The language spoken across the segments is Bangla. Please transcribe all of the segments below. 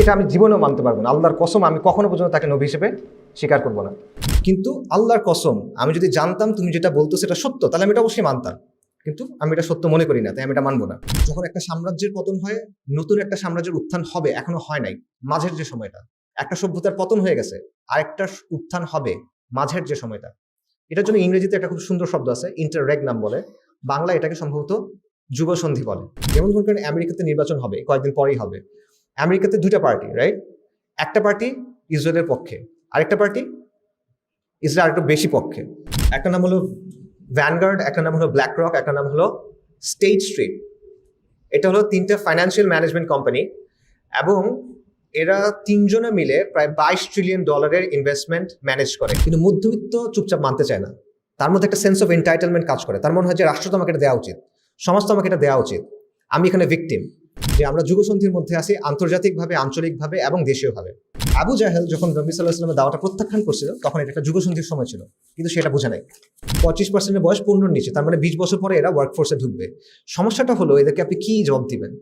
এটা আমি জীবনেও মানতে পারবো না। আল্লাহর কসম আমি কখনো পর্যন্ত তাকে নবী হিসেবে স্বীকার করবো না। কিন্তু আল্লাহর কসম আমি যদি জানতাম তুমি যেটা বলতো সেটা সত্য, তাহলে আমি এটা অবশ্যই মানতাম। কিন্তু আমি এটা সত্য মনে করি না, তাই আমি এটা মানবো না। যখন একটা সাম্রাজ্যের পতন হয়, নতুন একটা সাম্রাজ্যের উত্থান হবে, এখনো হয় নাই। মাঝের যে সময়টা, একটা সভ্যতার পতন হয়ে গেছে, আরেকটা উত্থান হবে, মাঝের যে সময়টা। এটার জন্য ইংরেজিতে একটা খুব সুন্দর শব্দ আছে, ইন্টাররেগনাম বলে। বাংলা এটাকে সম্ভবত যুগসন্ধি বলে। যেমন ধরুন করেন আমেরিকাতে নির্বাচন হবে, কয়েকদিন পরেই হবে। আমেরিকাতে দুইটা পার্টি, রাইট? একটা পার্টি ইসরায়েলের পক্ষে, আরেকটা পার্টি ইসরায়েল আরেকটু বেশি পক্ষে। একটা নাম হলো ভ্যানগার্ড, একটা নাম হলো ব্ল্যাক রক, একটা নাম হলো স্টেট স্ট্রিট। এটা হলো তিনটা ফাইন্যান্সিয়াল ম্যানেজমেন্ট কোম্পানি, এবং এরা তিনজনে মিলে প্রায় $22 ট্রিলিয়ন ইনভেস্টমেন্ট ম্যানেজ করে। কিন্তু মধ্যবিত্ত চুপচাপ মানতে চায় না। তার মধ্যে একটা সেন্স অফ এন্টাইটেলমেন্ট কাজ করে। তার মনে হয় যে রাষ্ট্র তো আমাকে এটা দেওয়া উচিত, সমাজ তো আমাকে এটা দেওয়া উচিত, আমি এখানে ভিকটিম। যে আমরা যুগসন্ধির মধ্যে আছি, আন্তর্জাতিকভাবে, আঞ্চলিকভাবে এবং দেশীয়ভাবে। আবু জাহেল যখন নবী সাল্লাল্লাহু আলাইহি ওয়াসাল্লামের দাওয়াটা প্রত্যাখ্যান করছিল, তখন এটা একটা যুগসন্ধির সময় ছিল, কিন্তু সেটা বোঝা নাই। 25% বয়স 15-র নিচে, তার মানে 20 বছর পরে এরা ওয়ার্কফোর্সে ঢুকবে। সমস্যাটা হলো এদেরকে আপনি কি জবাব দিবেন,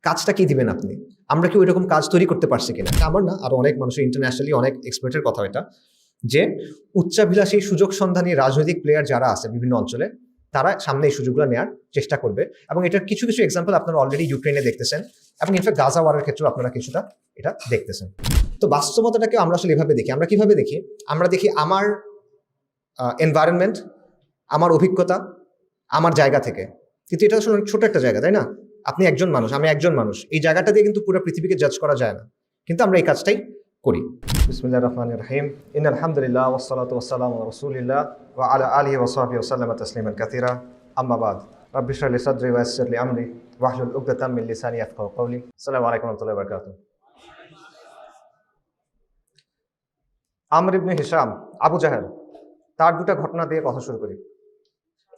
কাজটা কি দিবেন আপনি? আমরা কি ওইরকম কাজ তৈরি করতে পারছি কিনা? আমার না, আরো অনেক মানুষের, ইন্টারন্যাশনালি অনেক এক্সপার্টের কথা এটা, যে উচ্চাভিলাষী সুযোগ সন্ধানী রাজনৈতিক প্লেয়ার যারা আছে বিভিন্ন অঞ্চলে, তারা সামনে এই সুযোগগুলো নেওয়ার চেষ্টা করবে। এবং এটার কিছু কিছু এক্সাম্পল আপনারা অলরেডি ইউক্রেনে দেখতেছেন, এবং ইনফ্যাক্ট গাজা ওয়ারের ক্ষেত্রেও আপনারা কিছুটা এটা দেখতেছেন। তো বাস্তবতাটাকে আমরা আসলে এভাবে দেখি। আমরা কিভাবে দেখি? আমরা দেখি আমার এনভায়রনমেন্ট, আমার অভিজ্ঞতা, আমার জায়গা থেকে। কিন্তু এটা আসলে ছোট একটা জায়গা, তাই না? আপনি একজন মানুষ, আমি একজন মানুষ, এই জায়গাটা দিয়ে কিন্তু পুরো পৃথিবীকে জাজ করা যায় না, কিন্তু আমরা এই কাজটাই করি। বিসমিল্লাহির রহমানির রহিম। ইন্নাল হামদুলিল্লাহ ওয়াসসালাতু ওয়াসসালামু আলা রাসূলিল্লাহ ওয়া আলা আলিহি ওয়া সাহবিহি ওয়া সাল্লামা তাসলিমান কাসীরা। আম্মা বাদ। রাব্বি ইশরাহ লি সাদরি ওয়া ইয়াসসির লি আমরি ওয়াহলুল উকদাতাম মিন লিসানি ইয়াফকাহু কওলি। আসসালামু আলাইকুম ওয়া রাহমাতুল্লাহি ওয়া বারাকাতুহু। আমর ইবনে হিশাম, আবু জাহেল, তার দুটা ঘটনা দিয়ে কথা শুরু করি।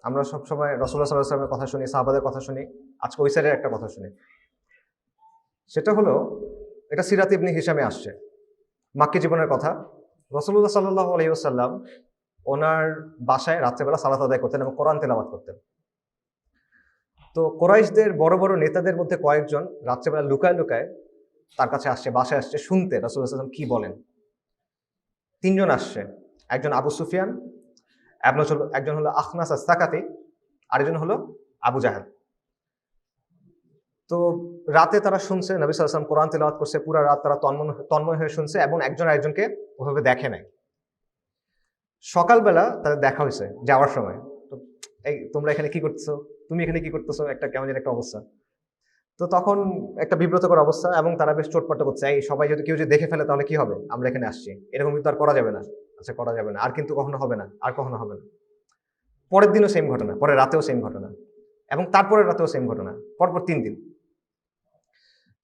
আমরা সবসময় রাসূলুল্লাহ সাল্লাল্লাহু আলাইহি ওয়াসাল্লামের কথা শুনি, সাহাবাদের কথা শুনি, আজকে ওই সাইডের একটা কথা শুনি। সেটা হলো, এটা সিরাত ইবনে হিশামে আসছে, মাক্কি জীবনের কথা। রাসূলুল্লাহ সাল্লাল্লাহু আলাইহি ওয়াসাল্লাম ওনার বাসায় রাত্রেবেলা সালাত আদায় করতেন এবং কোরআন তেলাওয়াত করতেন। তো কুরাইশদের বড় বড় নেতাদের মধ্যে কয়েকজন রাত্রেবেলা লুকায় লুকায় তার কাছে আসছে, বাসায় আসছে শুনতে রাসূলুল্লাহ সাল্লাল্লাহু আলাইহি ওয়াসাল্লাম কি বলেন। তিনজন আসছে, একজন আবু সুফিয়ান, একজন হলো আখনাস আস-সাকাফি, আরেকজন হলো আবু জাহেল। তো রাতে তারা শুনছে নবী সাল্লাল্লাহু আলাইহি ওয়াসাল্লাম কোরআন তেলাওয়াত করছে, পুরো রাত তারা তন্ময় হয়ে শুনছে, এবং একজন আরেকজনকে ওভাবে দেখে নাই। সকালবেলা তাদের দেখা হয়েছে যাওয়ার সময়। তো এই তোমরা এখানে কি করতেছো, তুমি এখানে কি করতেছো, একটা কেমন যেন একটা অবস্থা। তো তখন একটা বিব্রতকর অবস্থা, এবং তারা বেশ চোটপাট্টা করছে, এই সবাই যদি কেউ যদি দেখে ফেলে তাহলে কি হবে, আমরা এখানে আসছি, এরকম কিন্তু আর করা যাবে না। আচ্ছা করা যাবে না, আর কিন্তু কখনো হবে না, আর কখনো হবে না। পরের দিনও সেম ঘটনা, পরের রাতেও সেম ঘটনা, এবং তারপরের রাতেও সেম ঘটনা, পরপর 3 দিন।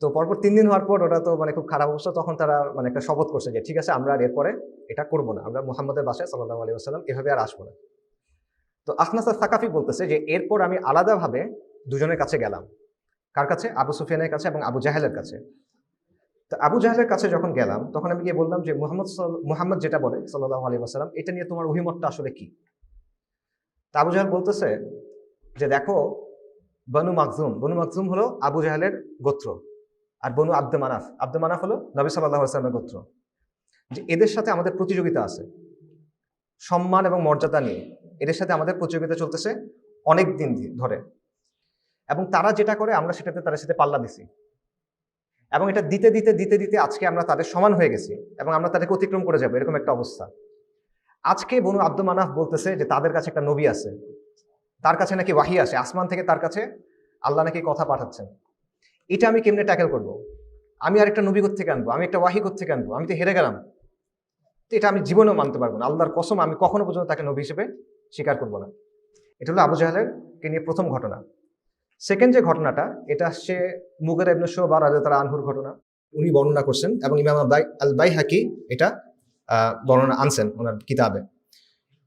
তো পরপর 3 দিন হওয়ার পর ওটা তো মানে খুব খারাপ অবস্থা। তখন তারা মানে একটা শপথ করছে যে ঠিক আছে, আমরা আর এরপরে এটা করবো না, আমরা মুহাম্মদের বাসায় সাল্লাল্লাহু আলাইহি ওয়াসাল্লাম এভাবে আর আসবো না। তো আখনাস আস-সাকাফি বলতেছে যে এরপর আমি আলাদাভাবে দুজনের কাছে গেলাম। কার কাছে? আবু সুফিয়ানের কাছে এবং আবু জাহেলের কাছে। তো আবু জাহেলের কাছে যখন গেলাম, তখন আমি গিয়ে বললাম যে মুহাম্মদ যেটা বলে সাল্লাল্লাহু আলাইহি ওয়াসাল্লাম, এটা নিয়ে তোমার অভিমতটা আসলে কি? তা আবু জাহেল বলতেছে যে দেখো, বনু মাখজুম হলো আবু জাহেলের গোত্র, আর বনু আব্দে মানাফ হলো নবী সাল্লাল্লাহু আলাইহি ওয়াসাল্লামের গোত্র। যে এদের সাথে আমাদের প্রতিযোগিতা আছে সম্মান এবং মর্যাদা নিয়ে, এদের সাথে আমাদের প্রতিযোগিতা চলতেছে অনেক দিন ধরে, এবং তারা যেটা করে আমরা সেটাতে তাদের সাথে পাল্লা দিছি, এবং এটা দিতে দিতে দিতে দিতে আজকে আমরা তাদের সমান হয়ে গেছি, এবং আমরা তাদেরকে অতিক্রম করে যাবো, এরকম একটা অবস্থা। আজকে বনু আব্দে মানাফ বলতেছে যে তাদের কাছে একটা নবী আছে, তার কাছে নাকি ওয়াহি আসে আসমান থেকে, তার কাছে আল্লাহ নাকি কথা পাঠাচ্ছেন। এটা আমি কেমনে ট্যাকেল করব? আমি আরেকটা নবী থেকে আনবো, আমি একটা ওয়াহি থেকে আনবো, আমি তো হেরে গেলাম। তো এটা আমি জীবনেও মানতে পারবো না, আল্লাহর কসম আমি কখনো পর্যন্ত তাকে নবী হিসেবে স্বীকার করবো না। এটা হলো আবু জাহেলকে নিয়ে প্রথম ঘটনা। সেকেন্ড যে ঘটনাটা, এটা আসছে মুগীরা ইবনে শুবা রাদিয়াল্লাহু আনহুর ঘটনা। উনি বর্ণনা করছেন, এবং ইমাম আল বাইহাকি এটা বর্ণনা আনছেন ওনার কিতাবে।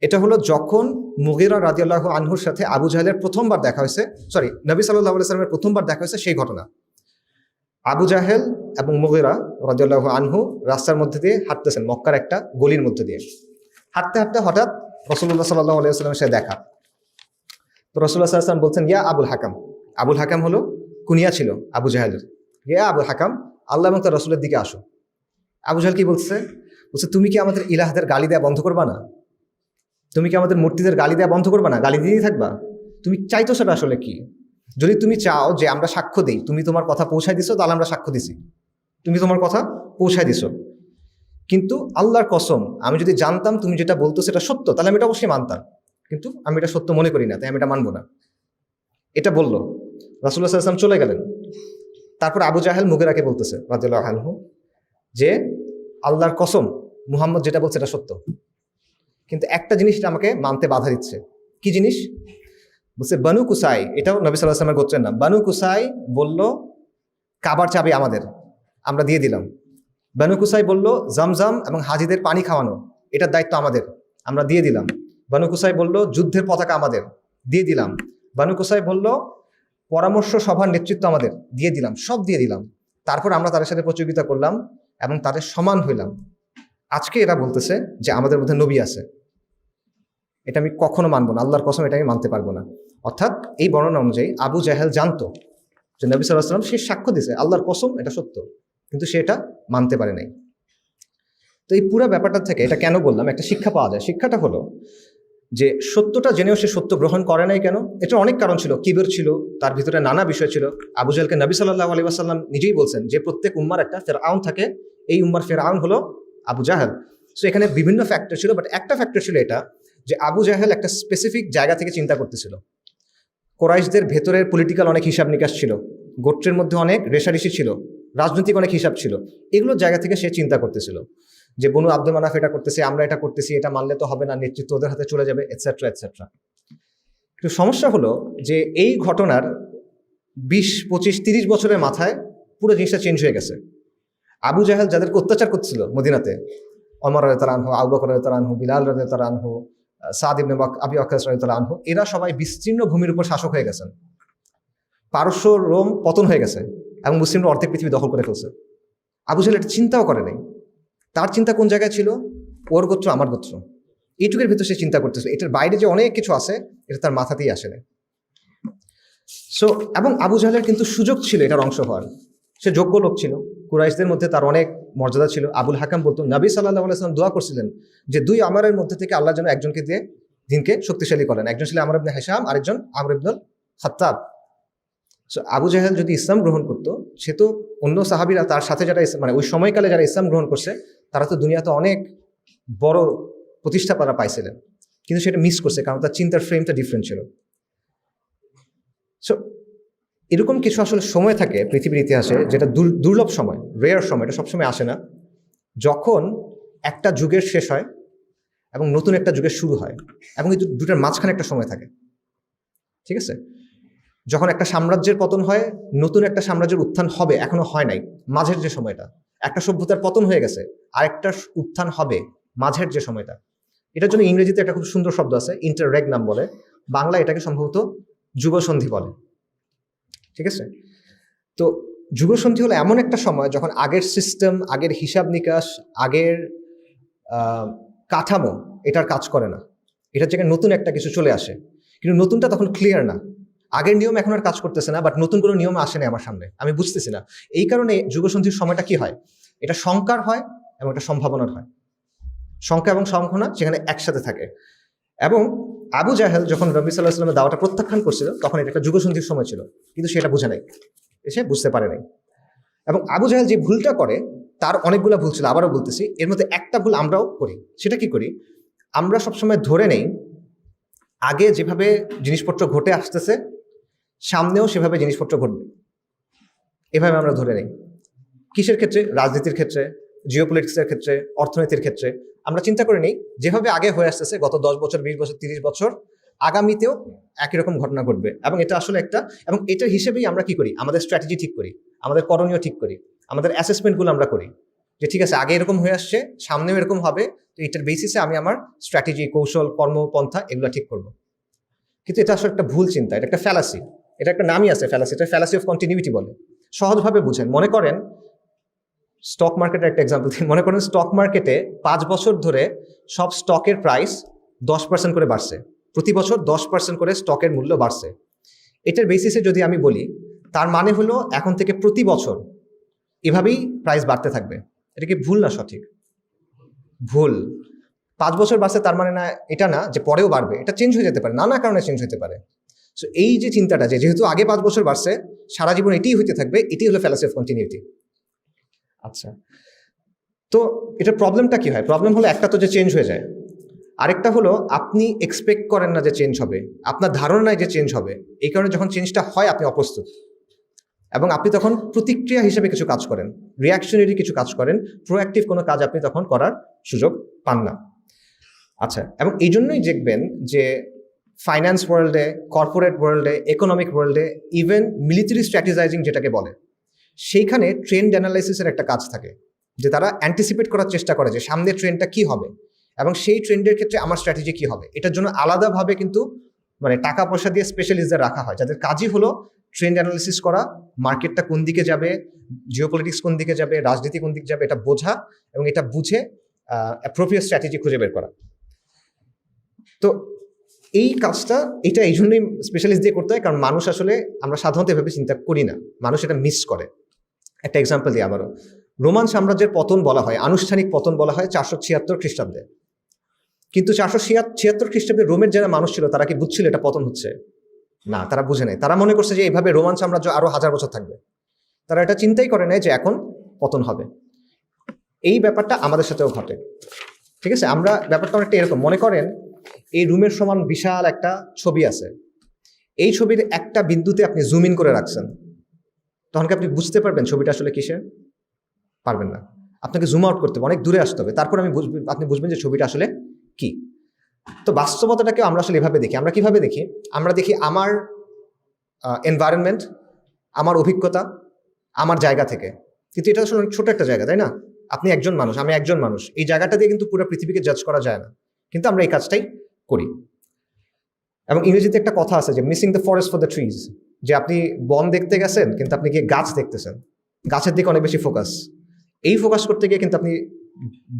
এটা হলো যখন মুগীরা রাদিয়াল্লাহু আনহুর সাথে আবু জাহেলের প্রথমবার দেখা হয়েছে, নবী সাল্লাল্লাহু আলাইহি ওয়াসাল্লামের প্রথমবার দেখা হয়েছে, সেই ঘটনা। আবু জাহেল এবং মুগীরা রাদিয়াল্লাহু আনহু রাস্তার মধ্যে দিয়ে হাঁটতেছেন, মক্কার একটা গলির মধ্যে দিয়ে হাঁটতে হাঁটতে হঠাৎ রাসূলুল্লাহ সাল্লাল্লাহু আলাইহি ওয়াসাল্লামের সাথে দেখা। তো রাসূলুল্লাহ সাল্লাল্লাহু আলাইহি ওয়াসাল্লাম বলছেন, ইয়া আবুল হাকাম। আবুল হাকাম হলো কুনিয়া ছিল আবু জাহেলের। ইয়া আবুল হাকাম আল্লাহ এবং তার রসুলের দিকে আসো। আবু জাহেল কি বলছে? বলছে তুমি কি আমাদের ইলাহদের গালি দেওয়া বন্ধ করবা না? তুমি কি আমাদের মূর্তিদের গালি দেওয়া বন্ধ করবা না? গালি দিয়েই থাকবা? তুমি চাইতো সেটা আসলে কি? যদি তুমি চাও যে আমরা সাক্ষ্য দিই, তুমি তোমার কথা পৌঁছায় দিছো, তাহলে আমরা সাক্ষ্য দিছি, তুমি তোমার কথা পৌঁছায় দিছো। কিন্তু আল্লাহর কসম, আমি যদি জানতাম তুমি যেটা বলতো সেটা সত্য, তাহলে আমি এটা অবশ্যই মানতাম, কিন্তু আমি এটা সত্য মনে করি না, তাই আমি এটা মানবো না। এটা বললো। রাসূলুল্লাহ সাল্লাল্লাহু আলাইহি ওয়াসাল্লাম চলে গেলেন। তারপর আবু জাহেল মুগিরাকে বলতেছে রাদিয়াল্লাহু আনহু যে আল্লাহর কসম, মুহাম্মদ যেটা বলছে এটা সত্য, কিন্তু একটা জিনিস আমাকে মানতে বাধা দিচ্ছে। কি জিনিস? বলছে বানু কুসাই, এটাও নবী সাল্লাল্লাহু আলাইহি ওয়াসাল্লামের গোত্রের নাম। বানু কুসাই বলল কাবার চাবি আমাদের, আমরা দিয়ে দিলাম। বানু কুসাই বলল জামজাম এবং হাজিদের পানি খাওয়ানো, এটার দায়িত্ব আমাদের, আমরা দিয়ে দিলাম। বানু কুসাই বলল যুদ্ধের পতাকা আমাদের, দিয়ে দিলাম। বানু কুসাই বলল পরামর্শ সভার নেতৃত্ব আমাদের, দিয়ে দিলাম, সব দিয়ে দিলাম। তারপর আমরা তাদের সাথে প্রতিযোগিতা করলাম এবং তাদের সমান হইলাম। আজকে এরা বলতেছে যে আমাদের মধ্যে নবী আছে। এটা আমি কখনো মানবো না, আল্লাহর কসম এটা আমি মানতে পারবো না। অর্থাৎ এই বর্ণনা অনুযায়ী আবু জাহেল জানতো যে নবী সাল্লাল্লাহু আলাইহি ওয়াসাল্লাম সে সাক্ষ্য দিয়েছে আল্লাহর কসম এটা সত্য, কিন্তু সে এটা মানতে পারে নাই। তো এই পুরো ব্যাপারটা থেকে এটা কেন বললাম, একটা শিক্ষা পাওয়া যায়। শিক্ষাটা হলো যে সত্যটা জেনেও সে সত্য গ্রহণ করে নাই কেন? এটার অনেক কারণ ছিল। কিবর ছিল, তার ভিতরে নানা বিষয় ছিল। আবু জাহেলকে নবী সাল্লাল্লাহু আলাইহি ওয়াসাল্লাম নিজেই বলছেন যে প্রত্যেক উম্মার একটা ফেরাউন থাকে, এই উম্মার ফেরাউন হলো আবু জাহেল। সো এখানে বিভিন্ন ফ্যাক্টর ছিল, বাট একটা ফ্যাক্টর ছিল এটা যে আবু জাহেল একটা স্পেসিফিক জায়গা থেকে চিন্তা করতেছিল। কোরাইশদের ভেতরের পলিটিক্যাল অনেক হিসাব নিকাশ ছিল, গোত্রের মধ্যে অনেক রেশারেশি ছিল, রাজনৈতিক অনেক হিসাব ছিল। এগুলোর জায়গা থেকে সে চিন্তা করতেছিল যে বনু আব্দুল মানাফ এটা করতেছে, আমরা এটা করতেছি, এটা মানলে তো হবে না, নেতৃত্ব ওদের হাতে চলে যাবে, এটসেট্রা এটসেট্রা। কিন্তু সমস্যা হলো যে এই ঘটনার 20, 25, 30 বছরের মাথায় পুরো জিনিসটা চেঞ্জ হয়ে গেছে। আবু জাহেল যাদেরকে অত্যাচার করছিল মদিনাতে, ওমর রাদিয়াল্লাহু আনহু, আবু বকর রাদিয়াল্লাহু আনহু, বিলাল রাদিয়াল্লাহু আনহু, সাদ ইবনে আবি ওয়াক্কাস রাদিয়াল্লাহু আনহু, এরা সবাই বিস্তীর্ণ ভূমির উপর শাসক হয়ে গেছেন। পারস্য রোম পতন হয়ে গেছে এবং মুসলিমরা অর্ধেক পৃথিবী দখল করে ফেলছে। আবু জাহেল এটা চিন্তাও করে নাই। তার চিন্তা কোন জায়গায় ছিল? ওর গোত্র আমার গোত্র, এইটুকের ভিতরে সে চিন্তা করতেছে। এটার বাইরে যে অনেক কিছু আছে এটা তার মাথাতেই আসে না। সো এবং আবু জাহেলের কিন্তু সুযোগ ছিল এটার অংশ হওয়ার, সে যোগ্য লোক ছিল, কুরাইশদের মধ্যে তার অনেক মর্যাদা ছিল। আবুল হাকাম বলতো নবী সাল্লাল্লাহু আলাইহি ওয়াসাল্লাম দোয়া করছিলেন যে দুই আমারের মধ্যে থেকে আল্লাহ যেন একজনকে দিয়ে দিনকে শক্তিশালী করেন। একজন ছিল আমর ইবনে হিশাম, আরেকজন আমর ইবনুল খাত্তাব। সো আবু জাহেল যদি ইসলাম গ্রহণ করতো, সে তো অন্য সাহাবীরা তার সাথে যারা মানে ওই সময়কালে যারা ইসলাম গ্রহণ করছে তারা তো দুনিয়াতে অনেক বড় প্রতিষ্ঠা তারা পাইছিলেন, কিন্তু সেটা মিস করছে কারণ তার চিন্তার ফ্রেমটা ডিফারেন্ট ছিল। সো এরকম কিছু আসলে সময় থাকে পৃথিবীর ইতিহাসে যেটা দুর্লভ সময়, রেয়ার সময়, এটা সবসময় আসে না, যখন একটা যুগের শেষ হয় এবং নতুন একটা যুগের শুরু হয়, এবং এই দুটার মাঝখানে একটা সময় থাকে। ঠিক আছে? যখন একটা সাম্রাজ্যের পতন হয়, নতুন একটা সাম্রাজ্যের উত্থান হবে, এখনো হয় নাই, মাঝের যে সময়টা। একটা সভ্যতার পতন হয়ে গেছে, আরেকটা উত্থান হবে, মাঝের যে সময়টা। এটার জন্য ইংরেজিতে একটা খুব সুন্দর শব্দ আছে, ইন্টাররেগনাম বলে, বাংলা এটাকে সম্ভবত যুগসন্ধি বলে। ঠিক আছে? তো যুগসন্ধি হলো এমন একটা সময় যখন আগের সিস্টেম, আগের হিসাব নিকাশ, আগের কাঠামো এটার কাজ করে না, এটার জায়গায় নতুন একটা কিছু চলে আসে, কিন্তু নতুনটা তখন ক্লিয়ার না। আগের নিয়ম এখন আর কাজ করতেছে না, বাট নতুন কোনো নিয়ম আসে না আমার সামনে, আমি বুঝতেছি না। এই কারণে যুগসন্ধির সময়টা কি হয়, এটা শঙ্কার হয় এবং এটা সম্ভাবনার হয়। শঙ্কা এবং সম্ভাবনা সেখানে একসাথে থাকে। এবং আবু জাহেল যখন নবী সাল্লাল্লাহু আলাইহি ওয়াসাল্লামের দাওয়াটা প্রত্যাখ্যান করছিল, তখন এটা একটা যুগসন্ধির সময় ছিল, কিন্তু সেটা বুঝে নাই, এসে বুঝতে পারে নাই। এবং আবু জাহেল যে ভুলটা করে, তার অনেকগুলো ভুল ছিল, আবারও বলতেছি, এর মধ্যে একটা ভুল আমরাও করি। সেটা কি করি? আমরা সবসময় ধরে নেই আগে যেভাবে জিনিসপত্র ঘটে আসতেছে সামনেও সেভাবে জিনিসপত্র ঘটবে, এভাবে আমরা ধরে নেই। কিসের ক্ষেত্রে? রাজনীতির ক্ষেত্রে, জিওপলিটিক্সের ক্ষেত্রে, অর্থনীতির ক্ষেত্রে। আমরা চিন্তা করে নেই যেভাবে আগে হয়ে আসতেছে গত 10 বছর, 20 বছর, 30 বছর, আগামীতেও একই রকম ঘটনা ঘটবে। এবং এটা আসলে একটা, এবং এটার হিসেবেই আমরা কি করি, আমাদের স্ট্র্যাটেজি ঠিক করি, আমাদের করণীয় ঠিক করি, আমাদের অ্যাসেসমেন্টগুলো আমরা করি যে ঠিক আছে আগে এরকম হয়ে আসছে, সামনেও এরকম হবে, তো এটার বেসিসে আমি আমার স্ট্র্যাটেজি, কৌশল, কর্মপন্থা এগুলো ঠিক করব। কিন্তু এটা আসলে একটা ভুল চিন্তা, এটা একটা ফ্যালাসি। এটা একটা নামই আছে ফ্যালাসি, এটা ফ্যালাসি অফ কন্টিনিউইটি বলে। সহজভাবে বুঝেন, মনে করেন স্টক মার্কেটের একটা এক্সাম্পল দিই। মনে করেন স্টক মার্কেটে 5 বছর ধরে সব স্টকের প্রাইস 10% করে বাড়ছে, প্রতি বছর 10% করে স্টকের মূল্য বাড়ছে। এটার বেসিসে যদি আমি বলি, তার মানে হলো এখন থেকে প্রতি বছর এভাবেই প্রাইস বাড়তে থাকবে। এটা কি ভুল না সঠিক? ভুল। 5 বছর বাড়ছে তার মানে না এটা না যে পরেও বাড়বে, এটা চেঞ্জ হয়ে যেতে পারে, নানা কারণে চেঞ্জ হতে পারে। সো এই যে চিন্তাটা যে যেহেতু আগে 5 বছর বাড়ছে সারা জীবন এটাই হইতে থাকবে, এটাই হলো ফ্যালাসি অফ কন্টিনিউটি। আচ্ছা, তো এটার প্রবলেমটা কি হয়? প্রবলেম হলো একটা তো যে চেঞ্জ হয়ে যায়, আরেকটা হলো আপনি এক্সপেক্ট করেন না যে চেঞ্জ হবে, আপনার ধারণা নাই যে চেঞ্জ হবে। এই কারণে যখন চেঞ্জটা হয় আপনি অপ্রস্তুত, এবং আপনি তখন প্রতিক্রিয়া হিসেবে কিছু কাজ করেন, রিয়াকশনারি কিছু কাজ করেন, প্রোঅ্যাক্টিভ কোনো কাজ আপনি তখন করার সুযোগ পান না। আচ্ছা, এবং এই জন্যই দেখবেন যে ফাইন্যান্স ওয়ার্ল্ডে, কর্পোরেট ওয়ার্ল্ডে, ইকোনমিক ওয়ার্ল্ডে, ইভেন মিলিটারি স্ট্র্যাটেজাইজিং যেটাকে বলে, সেইখানে ট্রেন্ড অ্যানালাইসিসের একটা কাজ থাকে, যে তারা অ্যান্টিসিপেট করার চেষ্টা করে যে সামনের ট্রেন্ডটা কি হবে এবং সেই ট্রেন্ডের ক্ষেত্রে আমার স্ট্র্যাটেজি কি হবে। এটার জন্য আলাদাভাবে কিন্তু মানে টাকা পয়সা দিয়ে স্পেশালিস্টদের রাখা হয়, যাদের কাজই হলো ট্রেন্ড অ্যানালিসিস করা, মার্কেটটা কোন দিকে যাবে, জিওপলিটিক্স কোন দিকে যাবে, রাজনীতি কোন দিকে যাবে, এটা বোঝা এবং এটা বুঝে অ্যাপ্রোপ্রিয়েট স্ট্র্যাটেজি খুঁজে বের করা। তো এই কাজটা এটা এই জন্যই স্পেশালিস্ট দিয়ে করতে হয়, কারণ মানুষ আসলে আমরা সাধারণত এভাবে চিন্তা করি না, মানুষ এটা মিস করে। একটা এক্সাম্পল দিই আবারও, রোমান সাম্রাজ্যের পতন বলা হয়, আনুষ্ঠানিক পতন বলা হয় 476 খ্রিস্টাব্দে। কিন্তু 476 খ্রিস্টাব্দে রোমের যারা মানুষ ছিল তারা কি বুঝছিল এটা পতন হচ্ছে? না, তারা বুঝে নাই। তারা মনে করছে যে এইভাবে রোমান সাম্রাজ্য আরো 1000 বছর থাকবে। তারা এটা চিন্তাই করে নাই যে এখন পতন হবে। এই ব্যাপারটা আমাদের সাথেও ঘটে, ঠিক আছে? আমরা ব্যাপারটা অনেকটা এরকম মনে করেন, এই রুমের সমান বিশাল একটা ছবি আছে, এই ছবির একটা বিন্দুতে আপনি জুম ইন করে রাখছেন, তখন কি আপনি বুঝতে পারবেন ছবিটা আসলে কিসের? পারবেন না, আপনাকে জুম আউট করতে হবে, অনেক দূরে আসতে হবে, তারপর আপনি বুঝবেন যে ছবিটা আসলে কি। তো বাস্তবতাটাকে আমরা আসলে এভাবে দেখি। আমরা কিভাবে দেখি? আমরা দেখি আমার এনভায়রনমেন্ট, আমার অভিজ্ঞতা, আমার জায়গা থেকে। কিন্তু এটা আসলে অনেক ছোট একটা জায়গা, তাই না? আপনি একজন মানুষ, আমি একজন মানুষ, এই জায়গাটা দিয়ে কিন্তু পুরো পৃথিবীকে জাজ করা যায় না, কিন্তু আমরা এই কাজটাই করি। এবং ইংরেজিতে একটা কথা আছে যে missing the forest for the trees, যে আপনি বন দেখতে গেছেন কিন্তু আপনি গিয়ে গাছ দেখতেছেন, গাছের দিকে অনেক বেশি ফোকাস। এই ফোকাস করতে গিয়ে কিন্তু আপনি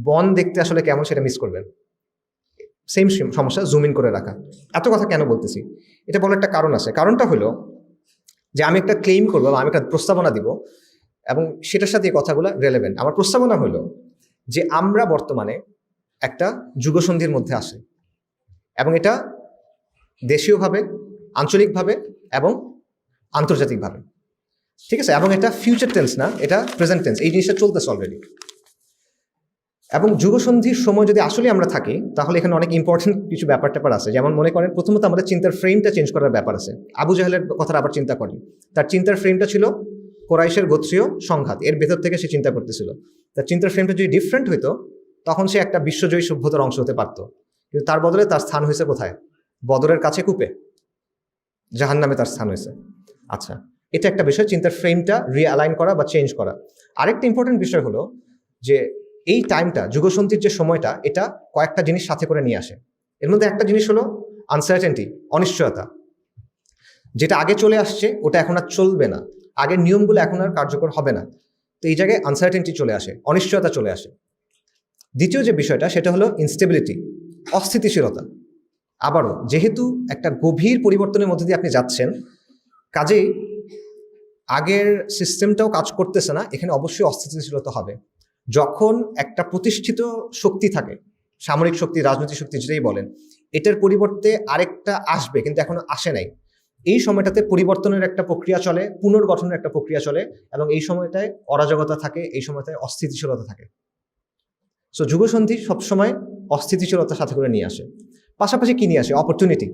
বন দেখতে আসলে কেমন সেটা মিস করবেন। সেম সমস্যা জুম ইন করে রাখা। এত কথা কেন বলতেছি? এটা বলার একটা কারণ আছে। কারণটা হলো যে আমি একটা ক্লেইম করবো, আমি একটা প্রস্তাবনা দিব, এবং সেটার সাথে এই কথাগুলো রেলেভেন্ট। আমার প্রস্তাবনা হলো যে আমরা বর্তমানে একটা যুগসন্ধির মধ্যে আসি, এবং এটা দেশীয়ভাবে, আঞ্চলিকভাবে এবং আন্তর্জাতিকভাবে, ঠিক আছে? এবং এটা ফিউচার টেন্স না, এটা প্রেজেন্ট টেন্স, এই জিনিসটা চলতেছে অলরেডি। এবং যুগসন্ধির সময় যদি আসলে আমরা থাকি, তাহলে এখানে অনেক ইম্পর্টেন্ট কিছু ব্যাপার ট্যাপার আছে। যেমন মনে করেন, প্রথমত আমাদের চিন্তার ফ্রেমটা চেঞ্জ করার ব্যাপার আছে। আবু জাহেলের কথাটা আবার চিন্তা করেন, তার চিন্তার ফ্রেমটা ছিল কোরাইশের গোত্রীয় সংঘাত, এর ভেতর থেকে সে চিন্তা করতেছিল। তার চিন্তার ফ্রেমটা যদি ডিফারেন্ট হইতো, তখন সে একটা বিশ্বজয়ী সভ্যতার অংশ হতে পারত। কিন্তু তার বদলে তার স্থান হয়েছে কোথায়? বদরের কাছে কূপে, জাহান্নামে তার স্থান হয়েছে। আচ্ছা, এটা একটা বিষয়, চিন্তার ফ্রেমটা রিঅ্যালাইন করা বা চেঞ্জ করা। আরেকটা ইম্পর্টেন্ট বিষয় হলো যে এই টাইমটা, যুগসন্ধির যে সময়টা, এটা কয়েকটা জিনিস সাথে করে নিয়ে আসে। এর মধ্যে একটা জিনিস হলো আনসার্টেনটি, অনিশ্চয়তা। যেটা আগে চলে আসছে ওটা এখন আর চলবে না, আগের নিয়মগুলো এখন আর কার্যকর হবে না। তো এই জায়গায় আনসার্টেনটি চলে আসে, অনিশ্চয়তা চলে আসে। দ্বিতীয় যে বিষয়টা সেটা হলো ইনস্টেবিলিটি, অস্থিতিশীলতা। আবারও যেহেতু একটা গভীর পরিবর্তনের মধ্যে দিয়ে আপনি যাচ্ছেন, কাজেই আগের সিস্টেমটাও কাজ করতেছে না, এখানে অবশ্যই অস্থিতিশীলতা হবে। যখন একটা প্রতিষ্ঠিত শক্তি থাকে, সামরিক শক্তি, রাজনৈতিক শক্তি, যেটাই বলেন, এটার পরিবর্তে আরেকটা আসবে কিন্তু এখনো আসে নাই, এই সময়টাতে পরিবর্তনের একটা প্রক্রিয়া চলে, পুনর্গঠনের একটা প্রক্রিয়া চলে, এবং এই সময়টায় অরাজকতা থাকে, এই সময়টায় অস্থিতিশীলতা থাকে। সো যুগসন্ধি সবসময় অস্থিতিশীলতার সাথে করে নিয়ে আসে। পাশাপাশি কি নিয়ে আসে? অপরচুনিটি,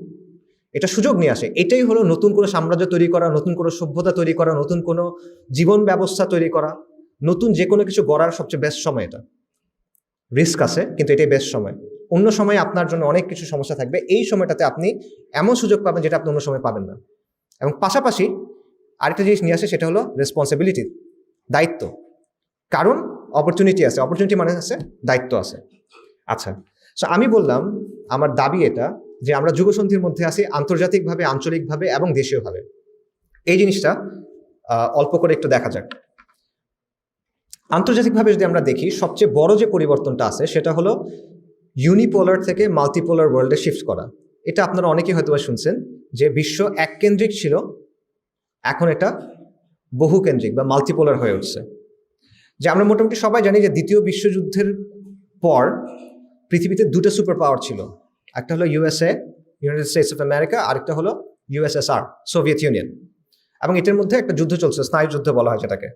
এটা সুযোগ নিয়ে আসে। এটাই হলো নতুন কোনো সাম্রাজ্য তৈরি করা, নতুন কোনো সভ্যতা তৈরি করা, নতুন কোনো জীবন ব্যবস্থা তৈরি করা, নতুন যে কোনো কিছু গড়ার সবচেয়ে বেস্ট সময় এটা। রিস্ক আছে কিন্তু এটাই বেস্ট সময়। অন্য সময় আপনার জন্য অনেক কিছু সমস্যা থাকবে, এই সময়টাতে আপনি এমন সুযোগ পাবেন যেটা আপনি অন্য সময় পাবেন না। এবং পাশাপাশি আরেকটা জিনিস নিয়ে আসে, সেটা হলো রেসপন্সিবিলিটি, দায়িত্ব। কারণ অপরচুনিটি আছে, অপরচুনিটি মানে আছে দায়িত্ব আছে। আচ্ছা, সো আমি বললাম আমার দাবি এটা যে আমরা যুগসন্ধির মধ্যে আছি, আন্তর্জাতিকভাবে, আঞ্চলিকভাবে এবং দেশীয়ভাবে। এই জিনিসটা অল্প করে একটু দেখা যাক। আন্তর্জাতিকভাবে যদি আমরা দেখি, সবচেয়ে বড় যে পরিবর্তনটা আছে সেটা হলো ইউনিপোলার থেকে মাল্টিপোলার ওয়ার্ল্ডে শিফট করা। এটা আপনারা অনেকেই হয়তো শুনছেন যে বিশ্ব এককেন্দ্রিক ছিল, এখন এটা বহুকেন্দ্রিক বা মাল্টিপোলার হয়ে উঠছে। যে আমরা মোটামুটি সবাই জানি যে দ্বিতীয় বিশ্বযুদ্ধের পর পৃথিবীতে দুটো সুপার পাওয়ার ছিল, একটা হলো USA, United states of America, আরেকটা হলো ইউএসএসআর, সোভিয়েত ইউনিয়ন। এবং এটার মধ্যে একটা যুদ্ধ চলছে, স্নায়ু যুদ্ধ বলা হয় যেটাকে।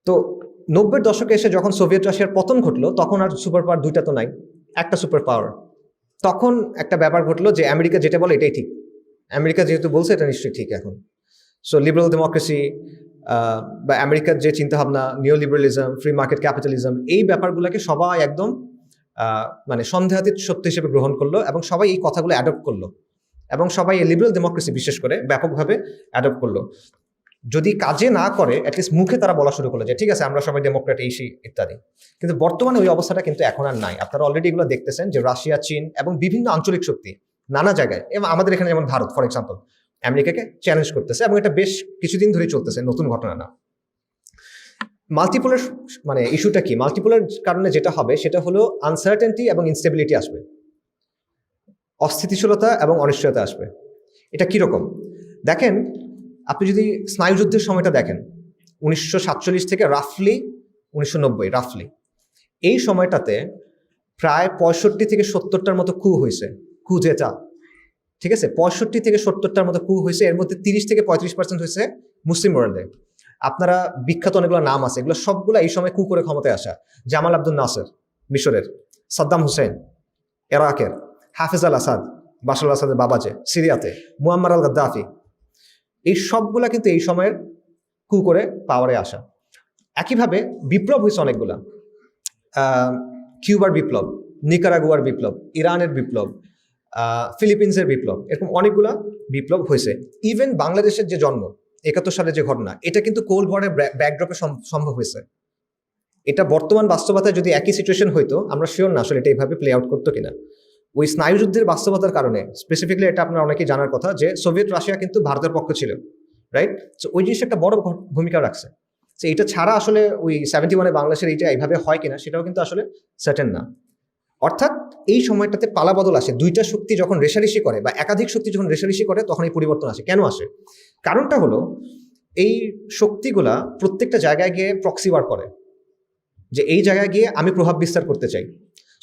তো 90-এর দশকে এসে যখন সোভিয়েত রাশিয়ার পতন ঘটলো, তখন আর সুপার পাওয়ার দুইটা তো নাই, একটা সুপার পাওয়ার। তখন একটা ব্যাপার ঘটলো যে আমেরিকা যেটা বলে এটাই ঠিক, আমেরিকা যেহেতু বলছে এটা নিশ্চয়ই ঠিক এখন। সো লিবারাল ডেমোক্রেসি বা আমেরিকার যে চিন্তাভাবনা, নিও লিবারালিজম, ফ্রি মার্কেট ক্যাপিটালিজম, এই ব্যাপারগুলোকে সবাই একদম মানে সন্দেহাতীত সত্য হিসেবে গ্রহণ করলো এবং সবাই এই কথাগুলো অ্যাডপ্ট করলো এবং সবাই এই লিবারাল ডেমোক্রেসি বিশেষ করে ব্যাপকভাবে অ্যাডপ্ট করলো। যদি কাজে না করে অ্যাটলিস্ট মুখে তারা বলা শুরু করলো যে ঠিক আছে আমরা সবাই ডেমোক্রেট, এই সেই ইত্যাদি। কিন্তু বর্তমানে ওই অবস্থাটা কিন্তু এখন আর নাই। আপনারা অলরেডি এগুলো দেখতেছেন যে রাশিয়া, চীন এবং বিভিন্ন আঞ্চলিক শক্তি নানা জায়গায়, এবং আমাদের এখানে যেমন ভারত ফর এক্সাম্পল আমেরিকাকে চ্যালেঞ্জ করতেছে, এবং এটা বেশ কিছুদিন ধরে চলতেছে, নতুন ঘটনা না। মাল্টিপোলার মানে ইস্যুটা কি? মাল্টিপোলার কারণে যেটা হবে সেটা হলো আনসার্টেনটি এবং ইনস্টেবিলিটি আসবে, অস্থিতিশীলতা এবং অনিশ্চয়তা আসবে। এটা কিরকম দেখেন, আপনি যদি স্নায়ুযুদ্ধের সময়টা দেখেন 1947 থেকে রাফলি 1990, রাফলি এই সময়টাতে প্রায় 65 থেকে 70টার মতো কু হয়েছে, কু যেটা, ঠিক আছে, 65 থেকে 70টার মতো কু হয়েছে। এর মধ্যে 30 থেকে 35% হয়েছে মুসলিম ওয়ার্ল্ডে। আপনারা বিখ্যাত অনেকগুলো নাম আছে, এগুলো সবগুলো এই সময় কু করে ক্ষমতায় আসা। জামাল আব্দুল নাসের মিশরের, সাদ্দাম হুসেন ইরাকের, হাফিজ আল আসাদ বাশার আল আসাদের বাবাজে সিরিয়াতে, মুয়াম্মার আল গাদ্দাফি, এই সবগুলা কিন্তু এই সময়ের কু করে পাওয়ারে আসা। একইভাবে বিপ্লব হয়েছে অনেকগুলা, কিউবার বিপ্লব, নিকারাগুয়ার বিপ্লব, ইরানের বিপ্লব, ফিলিপিন্সের বিপ্লব, এরকম অনেকগুলা বিপ্লব হয়েছে। ইভেন বাংলাদেশের যে জন্ম 71 সালে যে ঘটনা, এটা কিন্তু কোল্ড ওয়ারের ব্যাকড্রপে সম্ভব হয়েছে। এটা বর্তমান বাস্তবতায় যদি একই সিচুয়েশন হইতো, আমরা শিওর না আসলে এটা এইভাবে প্লে আউট করতো কিনা। ওই স্নায়ুযুদ্ধের বাস্তবতার কারণে স্পেসিফিকলি এটা আপনার অনেকেই জানার কথা যে সোভিয়েত রাশিয়া কিন্তু ভারতের পক্ষ ছিল, রাইট? সো ওই জিনিসটা একটা বড় ভূমিকা রাখছে। তো এটা ছাড়া আসলে ওই 71-এ বাংলাদেশের এইটা এইভাবে হয় কিনা সেটাও কিন্তু আসলে সার্টেন না। অর্থাৎ এই সময়টাতে পালাবদল আসে, দুইটা শক্তি যখন রেশারেশি করে বা একাধিক শক্তি যখন রেশারেশি করে তখন এই পরিবর্তন আসে। কেন আসে? কারণটা হলো এই শক্তিগুলা প্রত্যেকটা জায়গায় গিয়ে প্রক্সি ওয়ার করে, যে এই জায়গায় গিয়ে আমি প্রভাব বিস্তার করতে চাই।